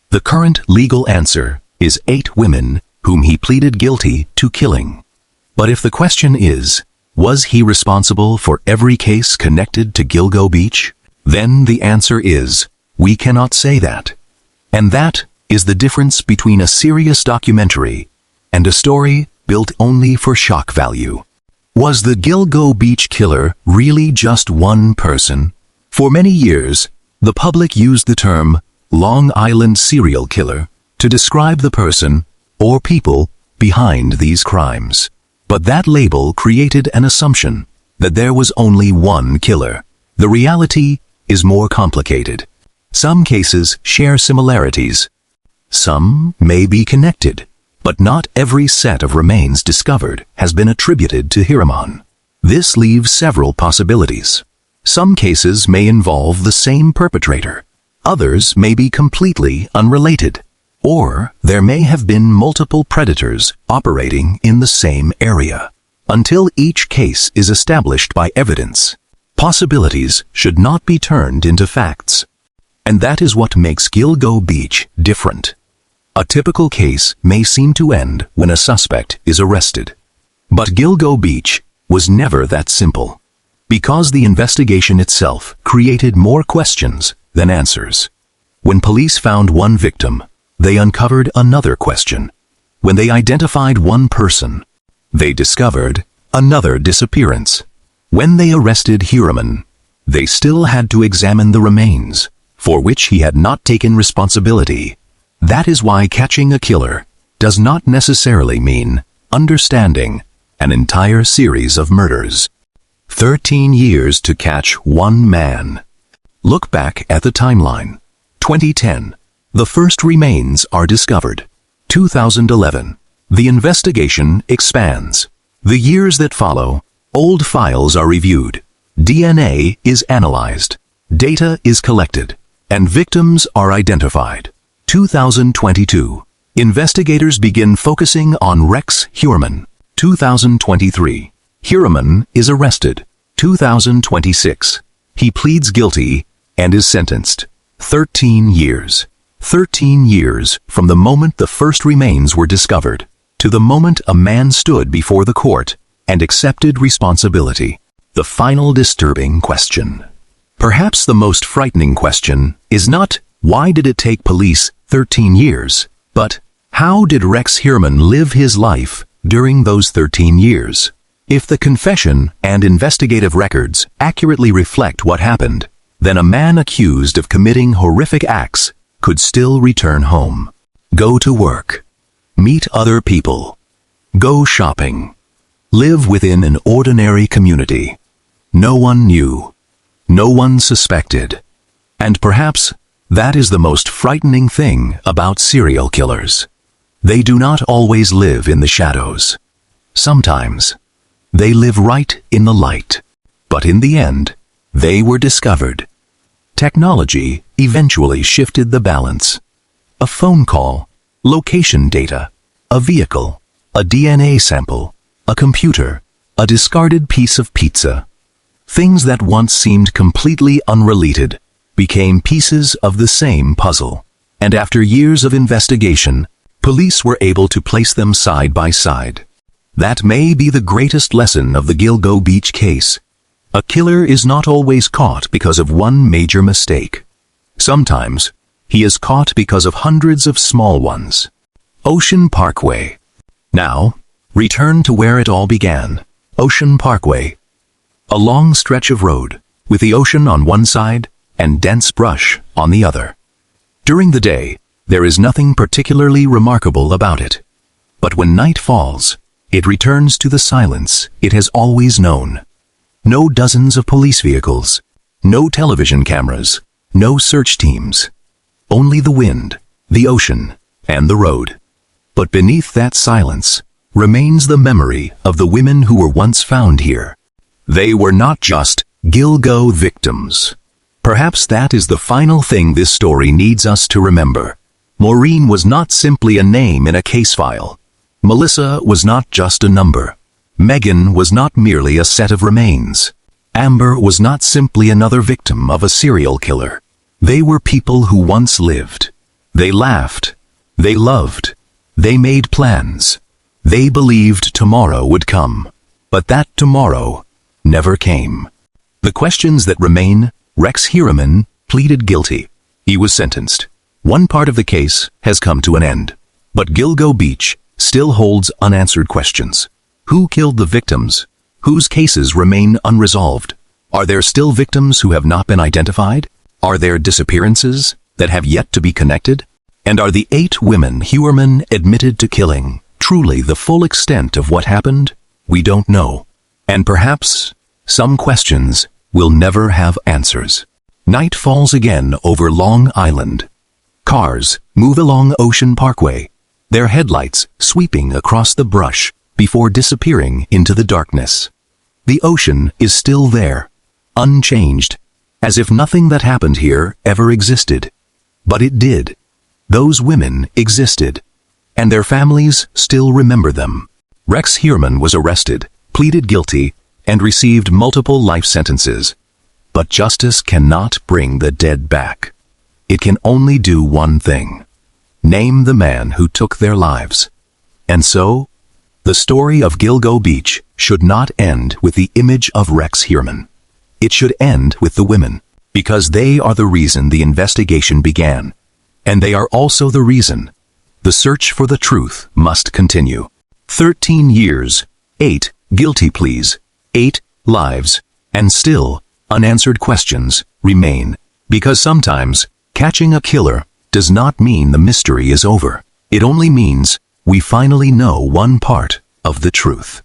The current legal answer is 8 women whom he pleaded guilty to killing. But if the question is, was he responsible for every case connected to Gilgo Beach? Then the answer is, we cannot say that. And that is the difference between a serious documentary and a story built only for shock value. Was the Gilgo Beach killer really just one person? For many years, the public used the term Long Island serial killer to describe the person or people behind these crimes. But that label created an assumption that there was only one killer. The reality is more complicated. Some cases share similarities. Some may be connected, but not every set of remains discovered has been attributed to Heuermann. This leaves several possibilities. Some cases may involve the same perpetrator. Others may be completely unrelated. Or there may have been multiple predators operating in the same area. Until each case is established by evidence, possibilities should not be turned into facts. And that is what makes Gilgo Beach different. A typical case may seem to end when a suspect is arrested. But Gilgo Beach was never that simple. Because the investigation itself created more questions than answers. When police found one victim, they uncovered another question. When they identified one person, they discovered another disappearance. When they arrested Hiraman, they still had to examine the remains, for which he had not taken responsibility. That is why catching a killer does not necessarily mean understanding an entire series of murders. 13 years to catch one man. Look back at the timeline. 2010. The first remains are discovered. 2011. The investigation expands. The years that follow, old files are reviewed. DNA is analyzed. Data is collected. And victims are identified. 2022. Investigators begin focusing on Rex Hiraman. 2023. Hiraman is arrested. 2026. He pleads guilty and is sentenced. 13 years. 13 years from the moment the first remains were discovered to the moment a man stood before the court and accepted responsibility. The final disturbing question. Perhaps the most frightening question is not, why did it take police 13 years, but how did Rex Hiraman live his life during those 13 years? If the confession and investigative records accurately reflect what happened, then a man accused of committing horrific acts could still return home, go to work, meet other people, go shopping, live within an ordinary community. No one knew, no one suspected, and perhaps that is the most frightening thing about serial killers. They do not always live in the shadows. Sometimes they live right in the light, but in the end, they were discovered. Technology eventually shifted the balance. A phone call, location data, a vehicle, a DNA sample, a computer, a discarded piece of pizza. Things that once seemed completely unrelated became pieces of the same puzzle. And after years of investigation, police were able to place them side by side. That may be the greatest lesson of the Gilgo Beach case. A killer is not always caught because of one major mistake. Sometimes, he is caught because of hundreds of small ones. Ocean Parkway. Now, return to where it all began. Ocean Parkway. A long stretch of road, with the ocean on one side and dense brush on the other. During the day, there is nothing particularly remarkable about it. But when night falls, it returns to the silence it has always known. No dozens of police vehicles, no television cameras, no search teams. Only the wind, the ocean, and the road. But beneath that silence remains the memory of the women who were once found here. They were not just Gilgo victims. Perhaps that is the final thing this story needs us to remember. Maureen was not simply a name in a case file. Melissa was not just a number. Megan was not merely a set of remains. Amber was not simply another victim of a serial killer. They were people who once lived. They laughed. They loved. They made plans. They believed tomorrow would come. But that tomorrow never came. The questions that remain: Rex Hiraman pleaded guilty. He was sentenced. One part of the case has come to an end. But Gilgo Beach still holds unanswered questions. Who killed the victims? Whose cases remain unresolved? Are there still victims who have not been identified? Are there disappearances that have yet to be connected? And are the 8 women Hiraman admitted to killing truly the full extent of what happened? We don't know. And perhaps some questions will never have answers. Night falls again over Long Island. Cars move along Ocean Parkway, their headlights sweeping across the brush before disappearing into the darkness. The ocean is still there, unchanged, as if nothing that happened here ever existed. But it did. Those women existed, and their families still remember them. Rex Hiraman was arrested, pleaded guilty, and received multiple life sentences. But justice cannot bring the dead back. It can only do one thing: name the man who took their lives. And so, the story of Gilgo Beach should not end with the image of Rex Hiraman. It should end with the women, because they are the reason the investigation began. And they are also the reason the search for the truth must continue. 13 years, 8 guilty pleas, 8 lives, and still unanswered questions remain. Because sometimes catching a killer does not mean the mystery is over. It only means we finally know one part of the truth.